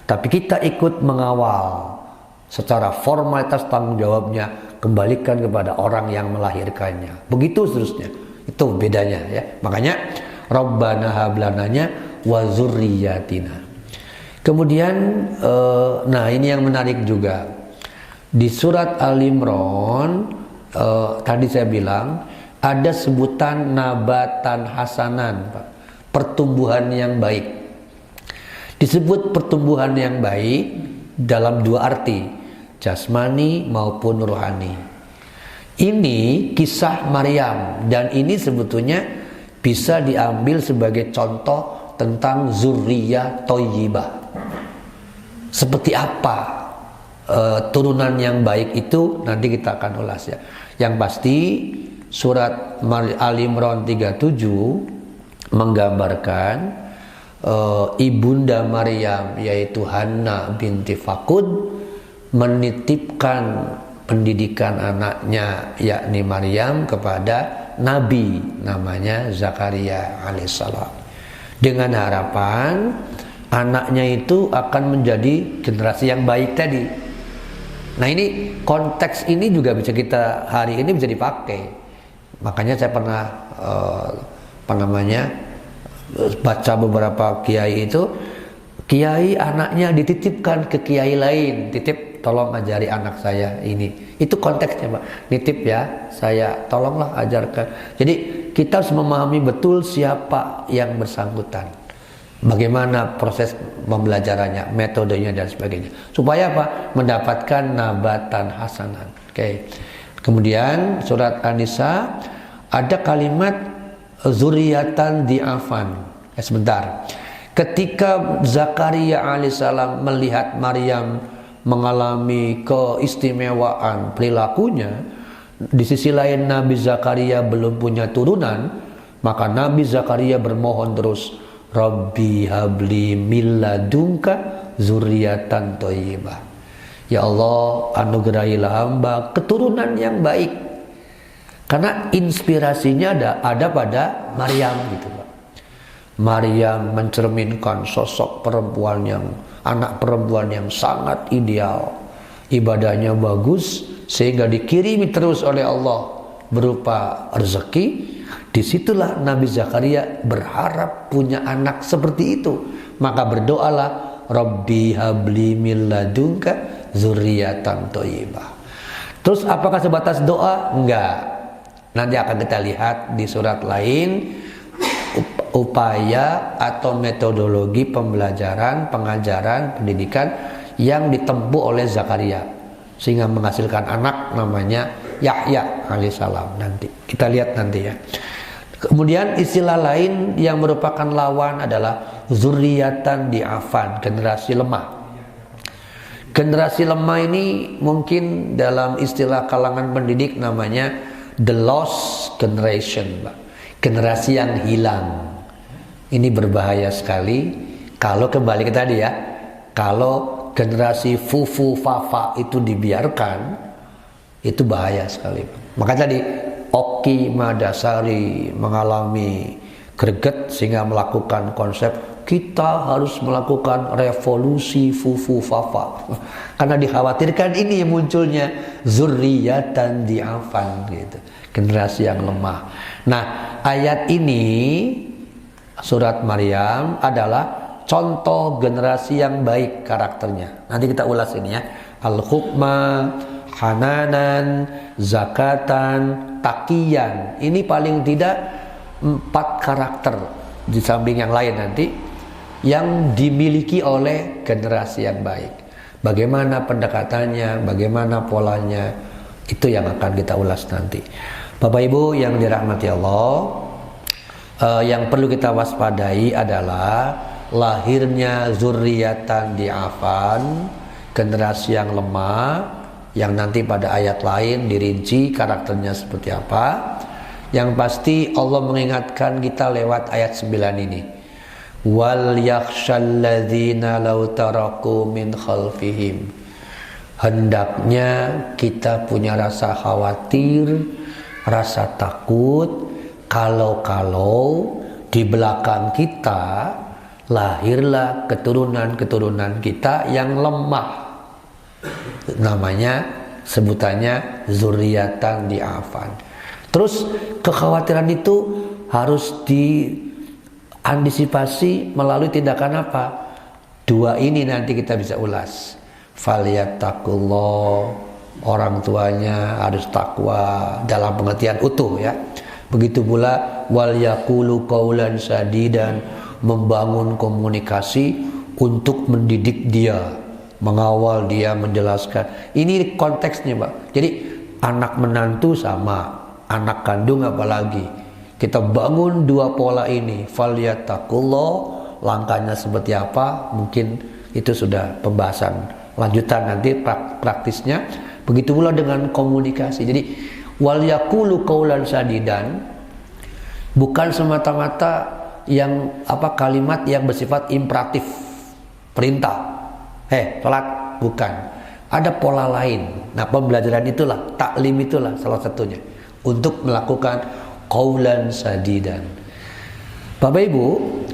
Tapi kita ikut mengawal secara formalitas tanggung jawabnya kembalikan kepada orang yang melahirkannya. Begitu seterusnya. Itu bedanya ya. Makanya Rabbana hablananya wa zurriyatina. Kemudian nah ini yang menarik juga. Di surat Al-Imran tadi saya bilang ada sebutan nabatan hasanan, Pak. Pertumbuhan yang baik. Disebut pertumbuhan yang baik dalam 2 arti, jasmani maupun rohani. Ini kisah Maryam, dan ini sebetulnya bisa diambil sebagai contoh tentang zurriyah thayyibah. Seperti apa turunan yang baik itu nanti kita akan ulas ya. Yang pasti surat Al-Imran 37 menggambarkan ibunda Maryam yaitu Hanna binti Fakud menitipkan pendidikan anaknya yakni Maryam kepada nabi namanya Zakaria alaihissalam dengan harapan anaknya itu akan menjadi generasi yang baik tadi. Nah ini konteks ini juga bisa kita hari ini bisa dipakai. Makanya saya pernah baca beberapa kiai itu, kiai anaknya dititipkan ke kiai lain, titip tolong ajari anak saya ini. Itu konteksnya Pak, nitip ya, saya tolonglah ajarkan. Jadi kita harus memahami betul siapa yang bersangkutan, bagaimana proses pembelajarannya, metodenya dan sebagainya, supaya apa? Mendapatkan nabatan hasanan. Oke. Kemudian surat An-Nisa ada kalimat zuriyatan di'afan. Sebentar. Ketika Zakaria alaihissalam melihat Maryam mengalami keistimewaan perilakunya, di sisi lain Nabi Zakaria belum punya turunan, maka Nabi Zakaria bermohon terus, Rabbi habli min ladunka zurriyatan thayyibah. Ya Allah, anugerahilah hamba keturunan yang baik. Karena inspirasinya ada pada Maryam gitu, Pak. Maryam mencerminkan sosok perempuan yang, anak perempuan yang sangat ideal, ibadahnya bagus, sehingga dikirimi terus oleh Allah berupa rezeki. Disitulah Nabi Zakaria berharap punya anak seperti itu, maka berdoalah, Rabbi habli min ladunka zurriyatan thayyibah. Terus apakah sebatas doa? Enggak. Nanti akan kita lihat di surat lain upaya atau metodologi pembelajaran, pengajaran, pendidikan yang ditempuh oleh Zakaria sehingga menghasilkan anak namanya Yahya alaihissalam. Nanti kita lihat nanti ya. Kemudian istilah lain yang merupakan lawan adalah zurriyatan di'afan, generasi lemah. Generasi lemah ini mungkin dalam istilah kalangan pendidik namanya the lost generation, Pak. Generasi yang hilang. Ini berbahaya sekali kalau kembali ke tadi ya. Kalau generasi fufu fafa itu dibiarkan, itu bahaya sekali. Maka tadi Oki Madasari mengalami greget sehingga melakukan konsep kita harus melakukan revolusi fufu fafa. Karena dikhawatirkan ini yang munculnya zurriyatan di'afan gitu, generasi yang lemah. Nah, ayat ini surat Maryam adalah contoh generasi yang baik karakternya. Nanti kita ulas ini ya. Al-hukma, hananan, zakatan, taqiyan. Ini paling tidak 4 karakter di samping yang lain nanti yang dimiliki oleh generasi yang baik. Bagaimana pendekatannya, bagaimana polanya, itu yang akan kita ulas nanti. Bapak Ibu yang dirahmati Allah, yang perlu kita waspadai adalah lahirnya zurriyatan di'afan, generasi yang lemah, yang nanti pada ayat lain dirinci karakternya seperti apa. Yang pasti Allah mengingatkan kita lewat ayat 9 ini. Wal yakhshalladzina law taraku min khalfihim. Hendaknya kita punya rasa khawatir, rasa takut kalau di belakang kita lahirlah keturunan-keturunan kita yang lemah. Namanya sebutannya zurriyatan di'afan. Terus kekhawatiran itu harus diantisipasi melalui tindakan apa? 2 ini nanti kita bisa ulas. Falyattaqullah, orang tuanya harus takwa dalam pengertian utuh ya. Begitu pula wal yaqulu qaulan sadidan, membangun komunikasi untuk mendidik dia, mengawal dia, menjelaskan. Ini konteksnya, Pak. Jadi anak menantu sama anak kandung apalagi. Kita bangun 2 pola ini. Falyattaqullah, langkahnya seperti apa? Mungkin itu sudah pembahasan lanjutan nanti praktisnya. Begitu pula dengan komunikasi. Jadi wal yaqulu qaulan sadidan bukan semata-mata yang kalimat yang bersifat imperatif, perintah. Salat, bukan. Ada pola lain. Nah, pembelajaran itulah, taklim itulah salah satunya untuk melakukan qaulan sadidan. Bapak Ibu,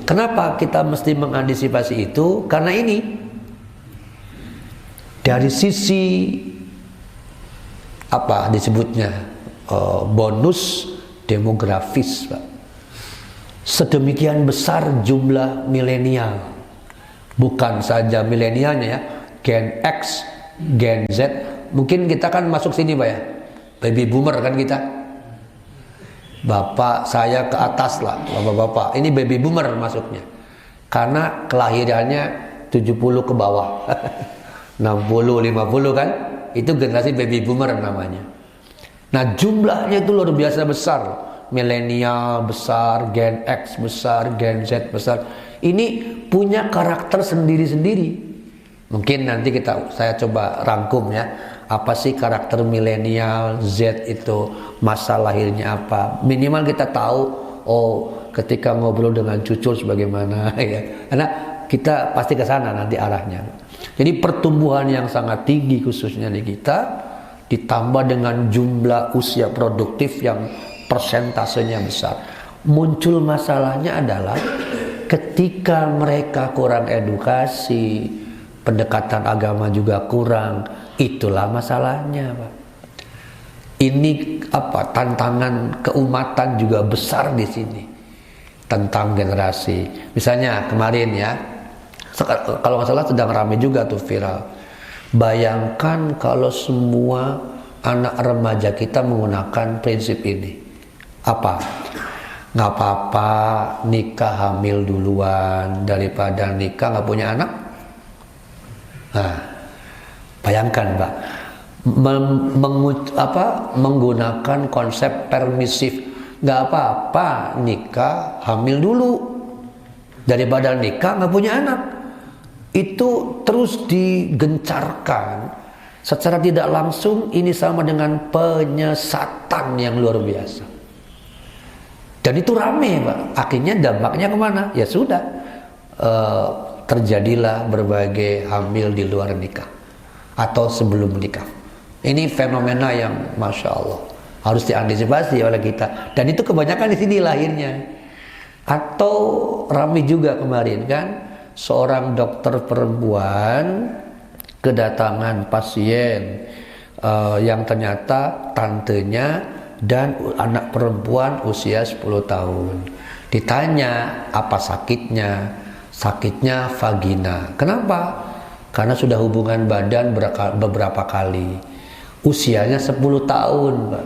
kenapa kita mesti mengantisipasi itu? Karena ini dari sisi disebutnya bonus demografis, Pak. Sedemikian besar jumlah milenial. Bukan saja milenialnya ya, Gen X, Gen Z. Mungkin kita kan masuk sini, Pak ya. Baby boomer kan kita. Bapak saya ke atas lah, bapak-bapak. Ini baby boomer masuknya. Karena kelahirannya 70 ke bawah. 60, 50 kan. Itu generasi baby boomer namanya. Nah, jumlahnya itu luar biasa besar. Milenial besar, Gen X besar, Gen Z besar. Ini punya karakter sendiri-sendiri. Mungkin nanti saya coba rangkum ya, apa sih karakter milenial Z itu, masa lahirnya apa. Minimal kita tahu, oh ketika ngobrol dengan cucu sebagaimana ya. Karena kita pasti ke sana nanti arahnya. Jadi pertumbuhan yang sangat tinggi khususnya di kita, ditambah dengan jumlah usia produktif yang persentasenya besar. Muncul masalahnya adalah ketika mereka kurang edukasi, pendekatan agama juga kurang, itulah masalahnya, Pak. Ini tantangan keumatan juga besar di sini tentang generasi. Misalnya kemarin ya, kalau nggak salah sedang ramai juga tuh viral. Bayangkan kalau semua anak remaja kita menggunakan prinsip ini. Apa? Nggak apa-apa nikah hamil duluan daripada nikah nggak punya anak. Nah, bayangkan Pak, menggunakan konsep permisif, nggak apa-apa nikah hamil dulu daripada nikah nggak punya anak. Itu terus digencarkan secara tidak langsung. Ini sama dengan penyesatan yang luar biasa. Dan itu rame Pak. Akhirnya dampaknya kemana? Ya sudah, terjadilah berbagai hamil di luar nikah atau sebelum nikah. Ini fenomena yang Masya Allah harus diantisipasi oleh kita. Dan itu kebanyakan di sini lahirnya. Atau rame juga kemarin kan, seorang dokter perempuan kedatangan pasien yang ternyata tantenya dan anak perempuan usia 10 tahun. Ditanya apa sakitnya? Sakitnya vagina. Kenapa? Karena sudah hubungan badan beberapa kali. Usianya 10 tahun, Pak.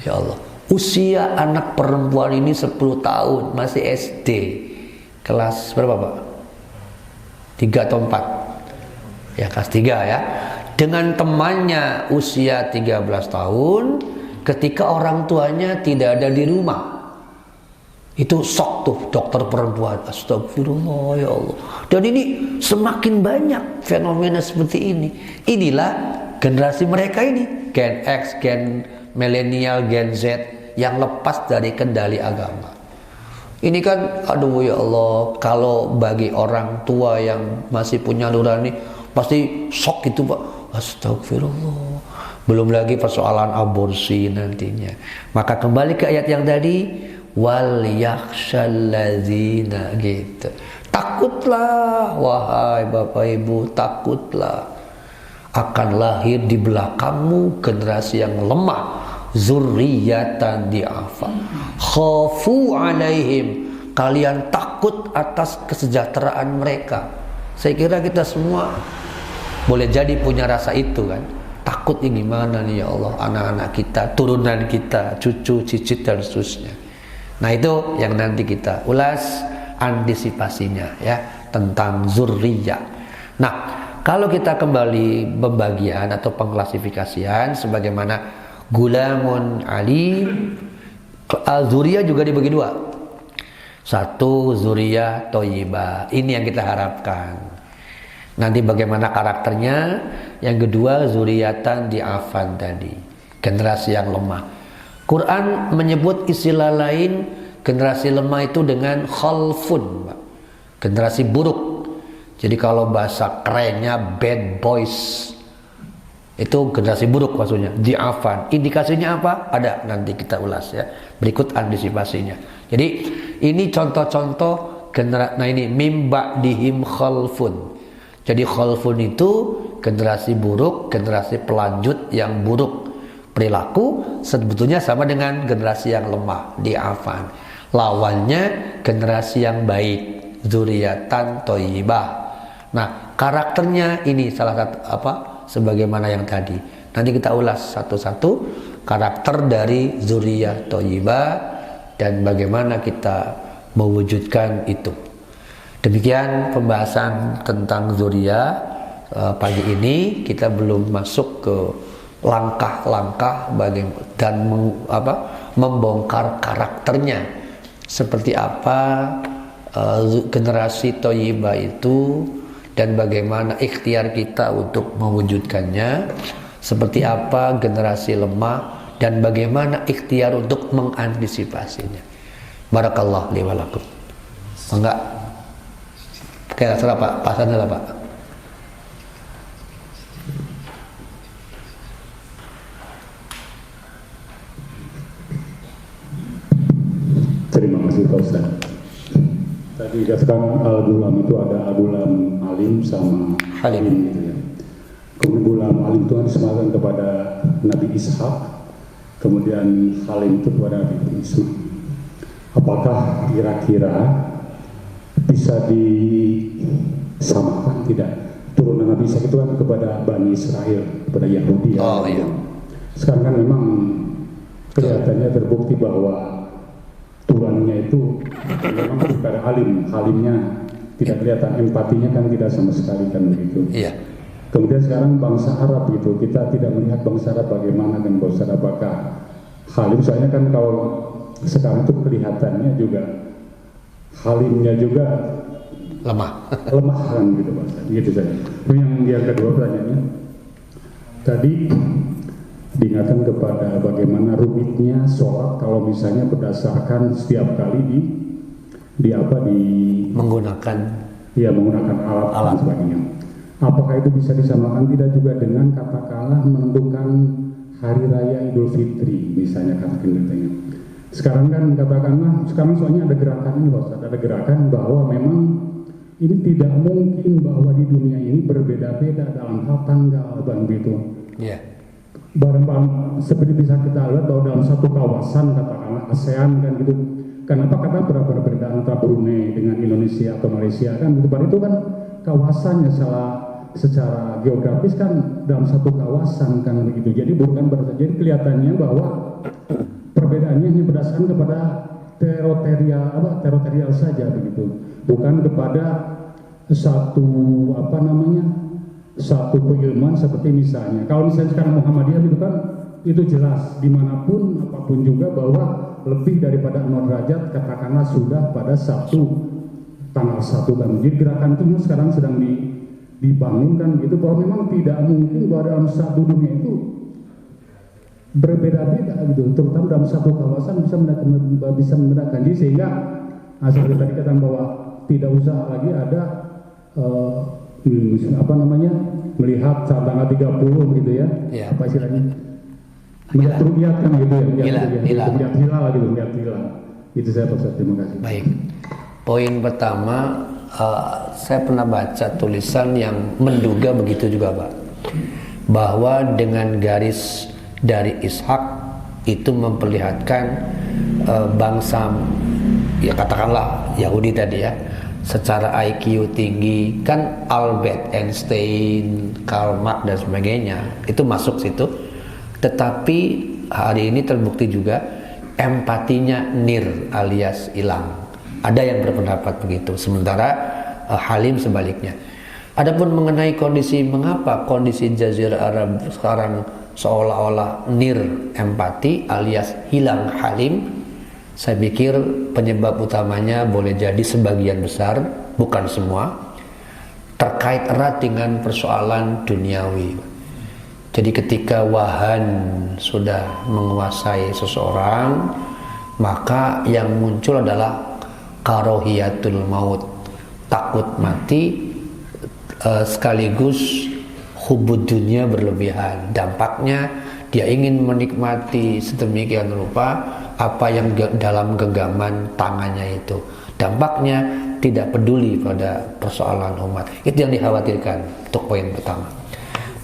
Ya Allah. Usia anak perempuan ini 10 tahun, masih SD. Kelas berapa, Pak? 3 atau 4? Ya, kelas 3 ya. Dengan temannya usia 13 tahun, ketika orang tuanya tidak ada di rumah. Itu sok tuh dokter perempuan. Astagfirullah ya Allah. Dan ini semakin banyak fenomena seperti ini. Inilah generasi mereka ini, Gen X, Gen Milenial, Gen Z, yang lepas dari kendali agama. Ini kan aduh ya Allah, kalau bagi orang tua yang masih punya nurani pasti shock itu Pak. Astagfirullah. Belum lagi persoalan aborsi nantinya. Maka kembali ke ayat yang tadi, wal yakhshalladzina gitu. Takutlah wahai Bapak Ibu, takutlah akan lahir di belakangmu generasi yang lemah, zurriyatan di'afa khafu alaihim, kalian takut atas kesejahteraan mereka. Saya kira kita semua boleh jadi punya rasa itu kan, takut ini gimana nih ya Allah, anak-anak kita, turunan kita, cucu, cicit dan seterusnya. Nah itu yang nanti kita ulas antisipasinya ya, tentang zurriyah. Nah kalau kita kembali pembagian atau pengklasifikasian sebagaimana gulamun alim, zuriyah juga dibagi dua. Satu zuriyah thayyibah, ini yang kita harapkan. Nanti bagaimana karakternya. Yang kedua zuriyatan di'afan tadi, generasi yang lemah. Quran menyebut istilah lain generasi lemah itu dengan khalfun, generasi buruk. Jadi kalau bahasa kerennya bad boys, itu generasi buruk maksudnya. Di'afan, indikasinya apa? Ada, nanti kita ulas ya, berikut antisipasinya. Jadi ini contoh-contoh generasi. Nah ini mim ba'dihim khalfun. Jadi khalfun itu generasi buruk, generasi pelanjut yang buruk perilaku, sebetulnya sama dengan generasi yang lemah, di'afan. Lawannya generasi yang baik, zuriyatan thayyibah. Nah karakternya ini salah satu sebagaimana yang tadi. Nanti kita ulas satu-satu karakter dari zuriyah thayyibah dan bagaimana kita mewujudkan itu. Demikian pembahasan tentang zuriyah pagi ini. Kita belum masuk ke langkah-langkah dan membongkar karakternya. Seperti apa generasi thayyibah itu, dan bagaimana ikhtiar kita untuk mewujudkannya, seperti apa generasi lemah dan bagaimana ikhtiar untuk mengantisipasinya. Barakallah li wa lakum. Enggak. Oke, salah Pak. Pasannya lah Pak.
Terima kasih Pak Ustaz. Tadi katakan al-gulam itu ada al-gulam alim sama halim gitu ya. Kemudian gulam alim itu disematkan kepada Nabi Ishak, kemudian halim itu kepada Nabi Ismail. Apakah kira-kira bisa disamakan tidak? Turunan Nabi Ishak itu kan kepada Bani Israel, kepada Yahudi.
Oh iya.
Sekarang kan memang kelihatannya terbukti bahwa turunannya itu memang kepada halimnya tidak kelihatan, empatinya kan tidak sama sekali kan begitu.
Iya.
Kemudian sekarang bangsa Arab gitu, kita tidak melihat bangsa Arab bagaimana kan bangsa Arab, apakah halim, soalnya kan kalau sekarang itu kelihatannya juga halimnya juga
Lemah.
lemah kan gitu Pak. Gitu saja. Yang kedua pertanyaannya tadi diingatkan kepada bagaimana rumitnya sholat kalau misalnya berdasarkan setiap kali
menggunakan
alat dan sebagainya. Apakah itu bisa disamakan tidak juga dengan katakanlah menentukan hari raya Idul Fitri misalnya katanya. Sekarang kan katakanlah sekarang soalnya ada gerakan ini Pak, ada gerakan bahwa memang ini tidak mungkin bahwa di dunia ini berbeda-beda dalam hal tanggal dan begitu.
Iya.
Barang-barang seperti bisa kita lihat bahwa dalam satu kawasan katakanlah ASEAN kan gitu. Kenapa kata berbeda antara Brunei dengan Indonesia atau Malaysia kan gitu. Itu kan kawasannya secara geografis kan dalam satu kawasan kan begitu. Jadi bukan jadi kelihatannya bahwa perbedaannya hanya berdasarkan kepada teritorial saja begitu. Bukan kepada satu satu keilmuan seperti misalnya kalau misalnya sekarang Muhammadiyah itu kan itu jelas dimanapun apapun juga bahwa lebih daripada 0 derajat katakanlah sudah pada tanggal 1 kan. Jadi gerakan itu sekarang sedang dibangunkan gitu bahwa memang tidak mungkin bahwa dalam satu dunia itu berbeda-beda gitu, terutama dalam satu kawasan bisa membedakan. Jadi sehingga seperti tadi katakan bahwa tidak usah lagi ada melihat saat tanggal 30 gitu ya, apa istilahnya melihat ru'yat kan gitu ya, melihat hilal. Itu saya Pak Ustaz, terima kasih.
Baik, poin pertama saya pernah baca tulisan yang menduga begitu juga Pak, bahwa dengan garis dari Ishak itu memperlihatkan bangsa ya katakanlah Yahudi tadi ya, secara IQ tinggi kan Albert Einstein, Karl Marx dan sebagainya itu masuk situ. Tetapi hari ini terbukti juga empatinya nir alias hilang. Ada yang berpendapat begitu. Sementara Halim sebaliknya. Adapun mengenai kondisi mengapa kondisi Jazirah Arab sekarang seolah-olah nir empati alias hilang Halim, saya pikir penyebab utamanya boleh jadi sebagian besar, bukan semua, terkait erat dengan persoalan duniawi. Jadi ketika wahan sudah menguasai seseorang, maka yang muncul adalah karohiyatul maut, takut mati, sekaligus hubud dunia berlebihan. Dampaknya dia ingin menikmati sedemikian rupa apa yang dalam genggaman tangannya itu. Dampaknya tidak peduli pada persoalan umat. Itu yang dikhawatirkan untuk poin pertama.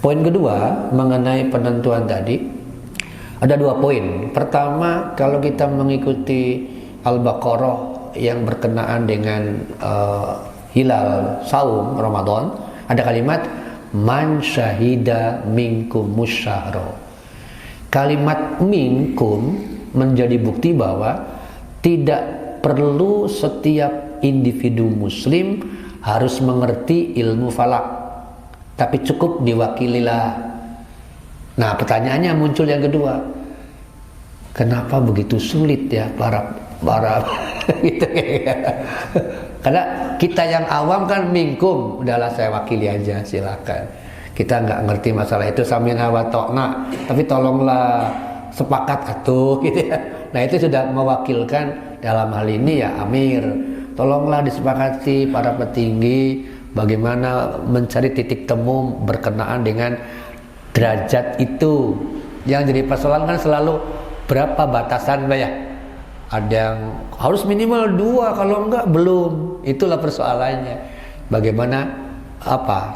Poin kedua mengenai penentuan tadi, ada 2 poin. Pertama, kalau kita mengikuti Al-Baqarah yang berkenaan dengan hilal saum Ramadan, ada kalimat man syahida minkum musyahro. Kalimat minkum menjadi bukti bahwa tidak perlu setiap individu muslim harus mengerti ilmu falak, tapi cukup diwakililah. Nah, pertanyaannya muncul yang kedua, kenapa begitu sulit ya para gitu ya. Karena kita yang awam kan minkum, udahlah saya wakili aja, silakan. Kita nggak ngerti masalah itu, samina wa ta'na, tapi tolonglah sepakat atuh gitu ya. Nah itu sudah mewakilkan dalam hal ini ya Amir, tolonglah disepakati para petinggi bagaimana mencari titik temu berkenaan dengan derajat itu. Yang jadi persoalan kan selalu berapa batasan Mbak ya. Ada yang harus minimal 2, kalau enggak belum. Itulah persoalannya. Bagaimana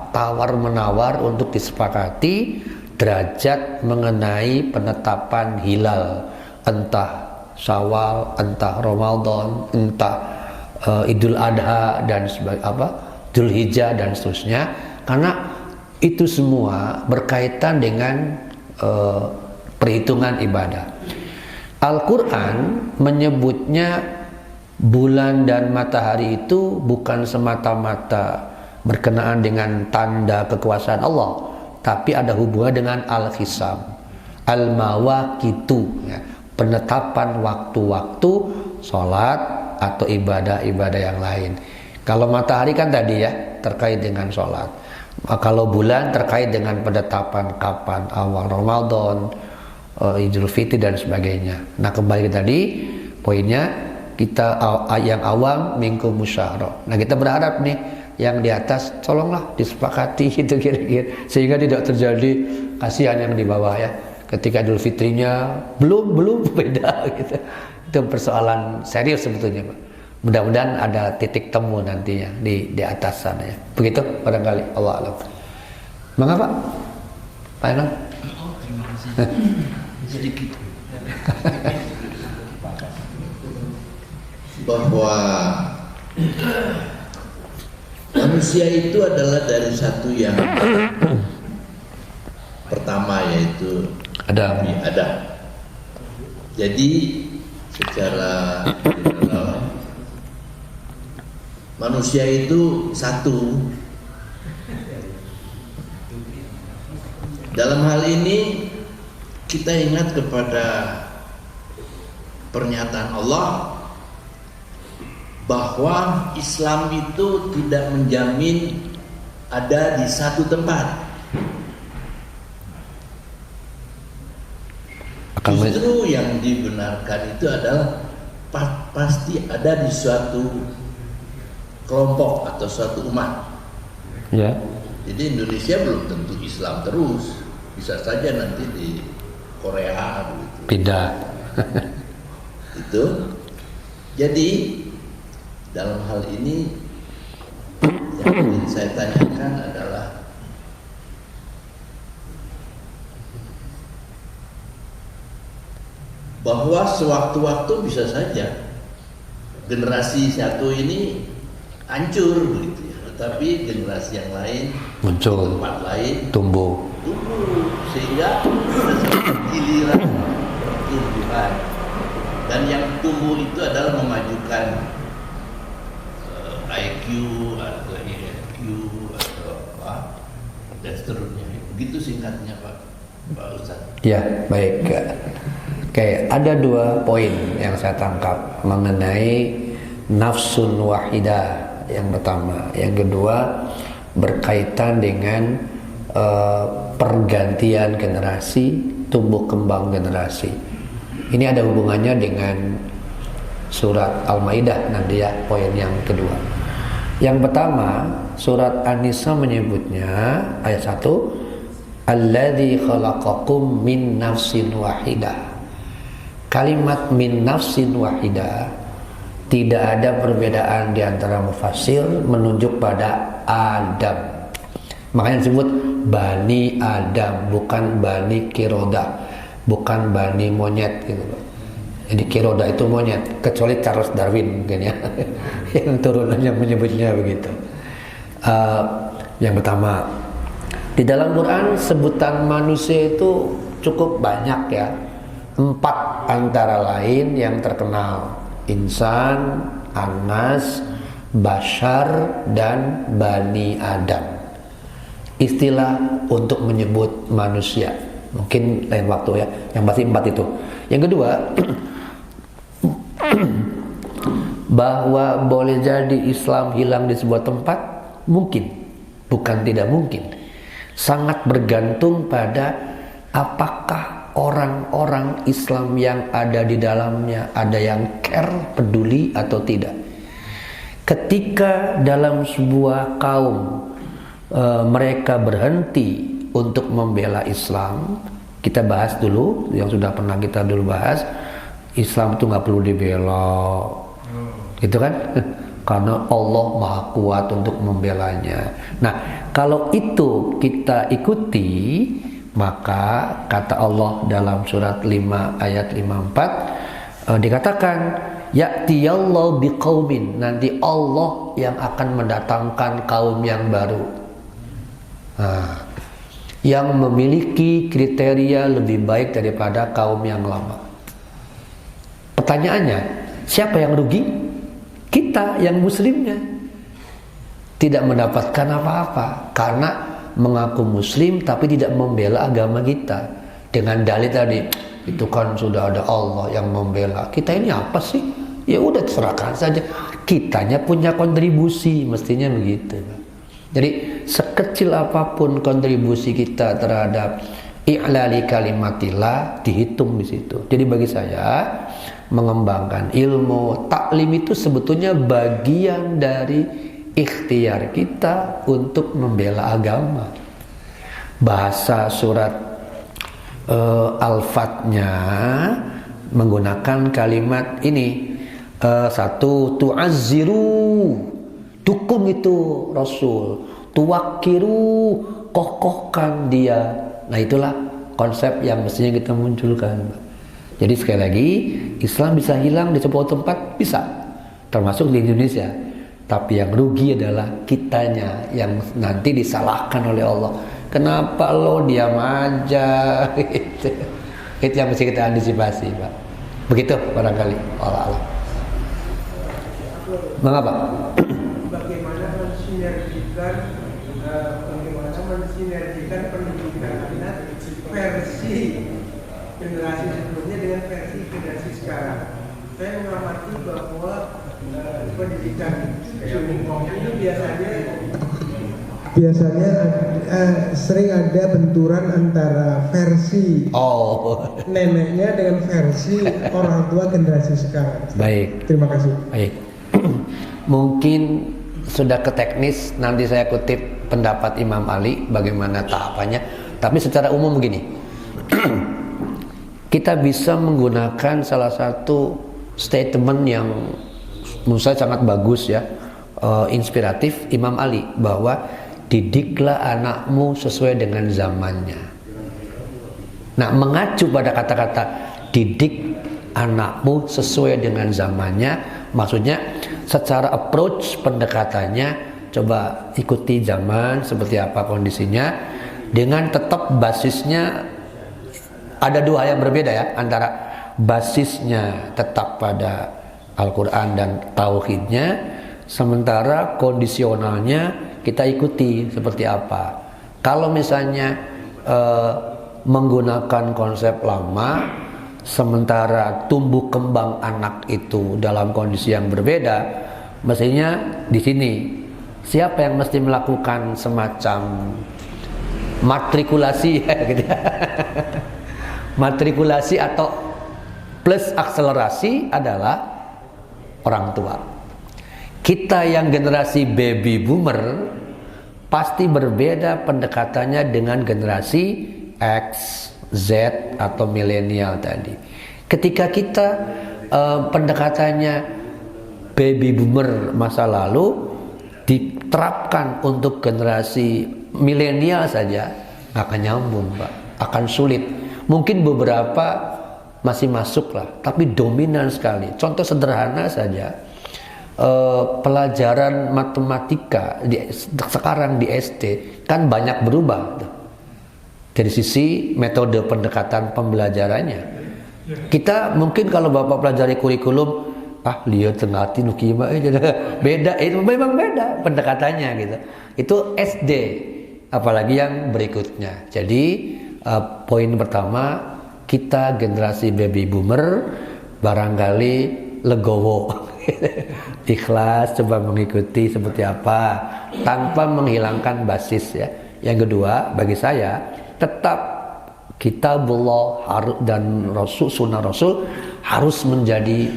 tawar menawar untuk disepakati derajat mengenai penetapan hilal, entah Syawal, entah Ramadan, entah Idul Adha dan Dzulhijjah dan seterusnya. Karena itu semua berkaitan dengan perhitungan ibadah. Al-Quran menyebutnya bulan dan matahari itu bukan semata-mata berkenaan dengan tanda kekuasaan Allah, tapi ada hubungan dengan al-hisab, al-mawaqitu, ya, penetapan waktu-waktu sholat atau ibadah-ibadah yang lain. Kalau matahari kan tadi ya terkait dengan sholat, kalau bulan terkait dengan penetapan kapan awal Ramadan, Idul Fitri dan sebagainya. Nah kembali tadi poinnya, kita yang awam minkum musyara. Nah kita berharap nih yang di atas tolonglah disepakati itu kira-kira, sehingga tidak terjadi kasihan yang di bawah ya. Ketika Idul Fitrinya belum beda gitu. Itu persoalan serius sebetulnya Pak. Mudah-mudahan ada titik temu nantinya di atas sana ya. Begitu barangkali, Allah alam. Mengapa Pak Enam?
Oh, terima kasih. Sedikit
bahwa manusia itu adalah dari satu yang pertama, yaitu
Adam.
Jadi secara general manusia itu satu. Dalam hal ini kita ingat kepada pernyataan Allah bahwa Islam itu tidak menjamin ada di satu tempat. Justru yang dibenarkan itu adalah pasti ada di suatu kelompok atau suatu umat.
Ya.
Jadi Indonesia belum tentu Islam terus, bisa saja nanti di Korea begitu.
Pindah.
Itu. Jadi dalam hal ini yang ingin saya tanyakan adalah bahwa sewaktu-waktu bisa saja generasi satu ini hancur begitu ya, tetapi generasi yang lain
muncul,
tempat lain
tumbuh,
sehingga ada satu giliran pertumbuhan, dan yang tumbuh itu adalah memajukan IQ atau EQ atau apa dan seterusnya. Begitu singkatnya Pak Ustadz.
Ya, baik. Oke, ada 2 poin yang saya tangkap mengenai nafsun wahidah. Yang pertama, yang kedua berkaitan dengan pergantian generasi, tumbuh kembang generasi. Ini ada hubungannya dengan surat Al-Maidah nanti ya, poin yang kedua. Yang pertama, surat An-Nisa menyebutnya ayat 1, alladzi khalaqakum min nafsin wahidah. Kalimat min nafsin wahidah tidak ada perbedaan di antara mufassir menunjuk pada Adam. Makanya disebut Bani Adam, bukan Bani Kiroda, bukan Bani monyet gitu. Jadi Kiroda itu monyet, kecuali Charles Darwin mungkin ya, yang turunannya menyebutnya begitu. Yang pertama, di dalam Quran sebutan manusia itu cukup banyak ya. 4 antara lain yang terkenal: insan, anas, bashar, dan bani Adam. Istilah untuk menyebut manusia. Mungkin lain waktu ya. Yang pasti 4 itu. Yang kedua, Bahwa boleh jadi Islam hilang di sebuah tempat, mungkin, bukan tidak mungkin. Sangat bergantung pada apakah orang-orang Islam yang ada di dalamnya ada yang care, peduli atau tidak. Ketika dalam sebuah kaum mereka berhenti untuk membela Islam, kita bahas dulu yang sudah pernah kita dulu bahas, Islam itu nggak perlu dibela, gitu kan? Karena Allah Maha Kuat untuk membelanya. Nah, kalau itu kita ikuti, maka kata Allah dalam surat 5 ayat 54 dikatakan, ya'tiyallahu biqaumin, nanti Allah yang akan mendatangkan kaum yang baru. Nah, yang memiliki kriteria lebih baik daripada kaum yang lama. Pertanyaannya, siapa yang rugi? Kita yang muslimnya tidak mendapatkan apa-apa karena mengaku muslim tapi tidak membela agama kita dengan dalih tadi, itu kan sudah ada Allah yang membela. Kita ini apa sih? Ya udah serahkan saja. Kitanya punya kontribusi, mestinya begitu. Jadi sekecil apapun kontribusi kita terhadap i'lali kalimatillah dihitung di situ. Jadi bagi saya mengembangkan ilmu taklim itu sebetulnya bagian dari ikhtiar kita untuk membela agama. Bahasa surat Al-Fatnya menggunakan kalimat ini, satu, tu'azziru, dukung itu Rasul, tuwakiru, kokohkan dia. Nah, itulah konsep yang mestinya kita munculkan. Jadi sekali lagi, Islam bisa hilang di sebuah tempat, bisa, termasuk di Indonesia. Tapi yang rugi adalah kitanya yang nanti disalahkan oleh Allah. Kenapa lo diam aja? Itu yang mesti kita antisipasi, Pak. Begitu barangkali. Allah. Mengapa?
Bagaimana mensinergikan pendidikan anak versi generasi sebelumnya dengan versi generasi sekarang. Saya mengamati bahwa pendidikan ini biasanya sering ada benturan antara versi neneknya dengan versi orang tua generasi sekarang.
Baik.
Terima kasih.
Baik. Mungkin sudah ke teknis, nanti saya kutip pendapat Imam Ali bagaimana tahapannya. Tapi secara umum begini, kita bisa menggunakan salah satu statement yang menurut saya sangat bagus ya, inspiratif Imam Ali, bahwa didiklah anakmu sesuai dengan zamannya. Nah, mengacu pada kata-kata didik anakmu sesuai dengan zamannya, maksudnya secara approach pendekatannya coba ikuti zaman seperti apa kondisinya, dengan tetap basisnya ada dua hal yang berbeda ya, antara basisnya tetap pada Al-Quran dan Tauhidnya, sementara kondisionalnya kita ikuti seperti apa. Kalau misalnya menggunakan konsep lama, sementara tumbuh kembang anak itu dalam kondisi yang berbeda, mestinya di sini siapa yang mesti melakukan semacam matrikulasi gitu. Matrikulasi atau plus akselerasi adalah orang tua. Kita yang generasi baby boomer pasti berbeda pendekatannya dengan generasi X, Z atau milenial tadi. Ketika kita pendekatannya baby boomer masa lalu diterapkan untuk generasi milenial saja, nggak akan nyambung, Pak. Akan sulit. Mungkin beberapa masih masuk lah, tapi dominan sekali. Contoh sederhana saja, pelajaran matematika sekarang di SD kan banyak berubah dari sisi metode pendekatan pembelajarannya. Kita mungkin kalau Bapak pelajari kurikulum, lihat tengati nukima beda, itu memang beda pendekatannya gitu. Itu SD, apalagi yang berikutnya. Jadi poin pertama, kita generasi baby boomer barangkali legowo Ikhlas, coba mengikuti seperti apa tanpa menghilangkan basis ya. Yang kedua, bagi saya tetap kitabullah dan Rasul, sunnah Rasul harus menjadi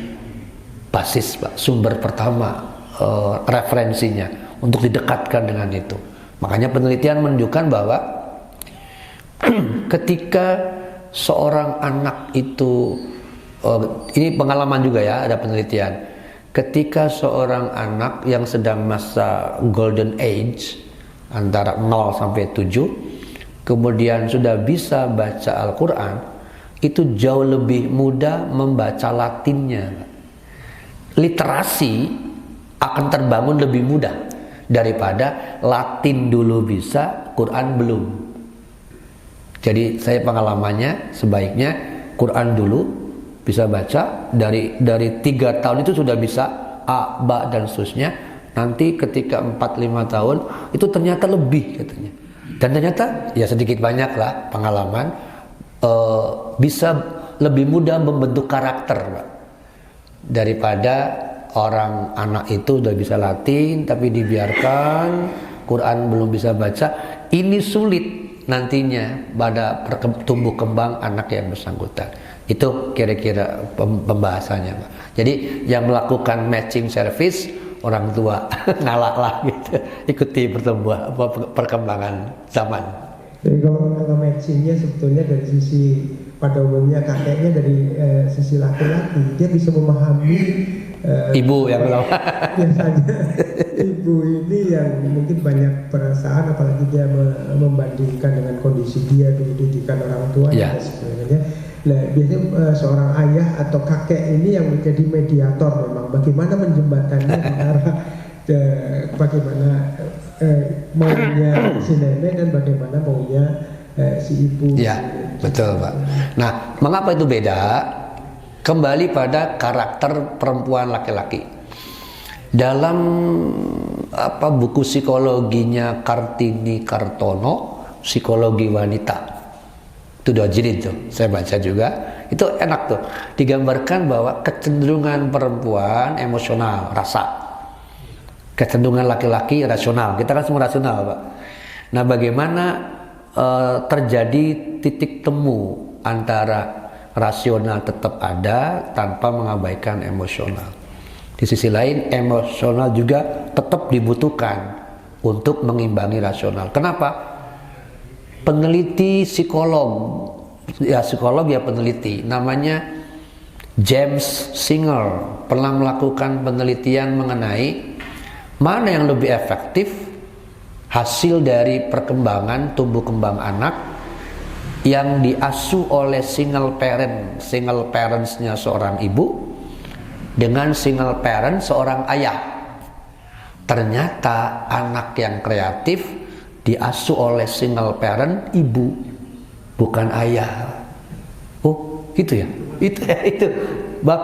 basis, Pak, sumber pertama, referensinya untuk didekatkan dengan itu. Makanya penelitian menunjukkan bahwa ketika seorang anak itu, ini pengalaman juga ya, ada penelitian, ketika seorang anak yang sedang masa golden age antara 0 sampai 7 kemudian sudah bisa baca Al-Quran, itu jauh lebih mudah membaca Latinnya. Literasi akan terbangun lebih mudah daripada Latin dulu bisa, Quran belum. Jadi saya pengalamannya sebaiknya Quran dulu bisa baca, dari 3 tahun itu sudah bisa A, Ba dan seterusnya. Nanti ketika 4-5 tahun itu ternyata lebih katanya. Dan ternyata ya sedikit banyak lah pengalaman, bisa lebih mudah membentuk karakter, Pak, daripada orang anak itu udah bisa Latin tapi dibiarkan Quran belum bisa baca. Ini sulit nantinya pada tumbuh kembang anak yang bersangkutan. Itu kira-kira pembahasannya, Pak. Jadi yang melakukan matching service orang tua ngalah lah gitu, ikuti perkembangan zaman.
Jadi kalau matchingnya sebetulnya dari sisi, pada umumnya kakeknya dari sisi laki-laki, dia bisa memahami
ibu yang bilang
biasanya ibu ini yang mungkin banyak perasaan, apalagi dia membandingkan dengan kondisi dia dulu didikan orang tua
ya.
dan sebagainya. Nah, biasanya seorang ayah atau kakek ini yang menjadi mediator, memang bagaimana menjembatani antara bagaimana maunya si nenek dan bagaimana maunya si ibu.
Ya, betul, Pak. Nah, mengapa itu beda? Kembali pada karakter perempuan laki-laki. Dalam buku psikologinya Kartini Kartono, Psikologi Wanita, itu 2 jilid tuh, saya baca juga. Itu enak tuh, digambarkan bahwa kecenderungan perempuan emosional, rasa, kecenderungan laki-laki rasional. Kita kan semua rasional, Pak. Nah, bagaimana terjadi titik temu antara rasional tetap ada tanpa mengabaikan emosional. Di sisi lain, emosional juga tetap dibutuhkan untuk mengimbangi rasional. Kenapa? Peneliti psikolog ya peneliti, namanya James Singer, pernah melakukan penelitian mengenai mana yang lebih efektif hasil dari perkembangan tumbuh kembang anak yang diasuh oleh single parentsnya seorang ibu dengan single parent seorang ayah. Ternyata anak yang kreatif diasuh oleh single parent ibu, bukan ayah. Oh, gitu ya? Itu. Bab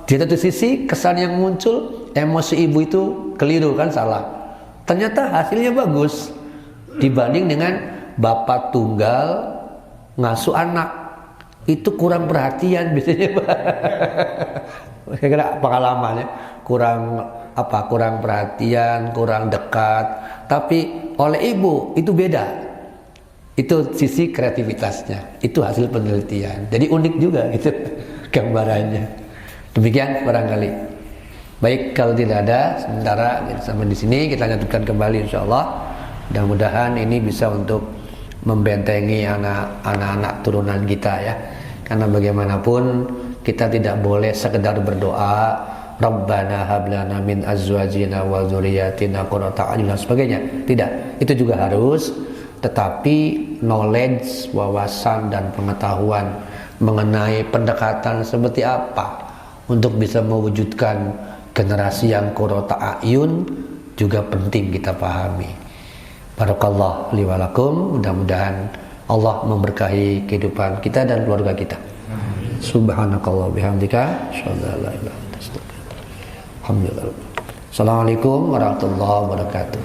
di satu sisi kesan yang muncul, emosi ibu itu keliru kan, salah. Ternyata hasilnya bagus dibanding dengan bapak tunggal ngasuh anak, itu kurang perhatian biasanya, Pak. Saya kira pengalamannya kurang perhatian, kurang dekat. Tapi oleh ibu itu beda. Itu sisi kreativitasnya. Itu hasil penelitian. Jadi unik juga gitu gambarannya. Demikian barangkali. Baik, kalau tidak ada, sementara sampai di sini kita lanjutkan kembali insyaallah. Mudah-mudahan ini bisa untuk membentengi anak-anak turunan kita ya. Karena bagaimanapun kita tidak boleh sekedar berdoa Rabbana hablana min azwajina wa dzurriyyatina qurrata a'yun dan sebagainya. Tidak, itu juga harus, tetapi knowledge, wawasan dan pengetahuan mengenai pendekatan seperti apa untuk bisa mewujudkan generasi yang qurrata a'yun juga penting kita pahami. Barakallah li wa lakum, mudah-mudahan Allah memberkahi kehidupan kita dan keluarga kita. Subhanakallah bihamdika, asyhadu an la ilaha illa anta, astaghfiruka wa atubu ilaik. Alhamdulillah. Assalamualaikum warahmatullahi wabarakatuh.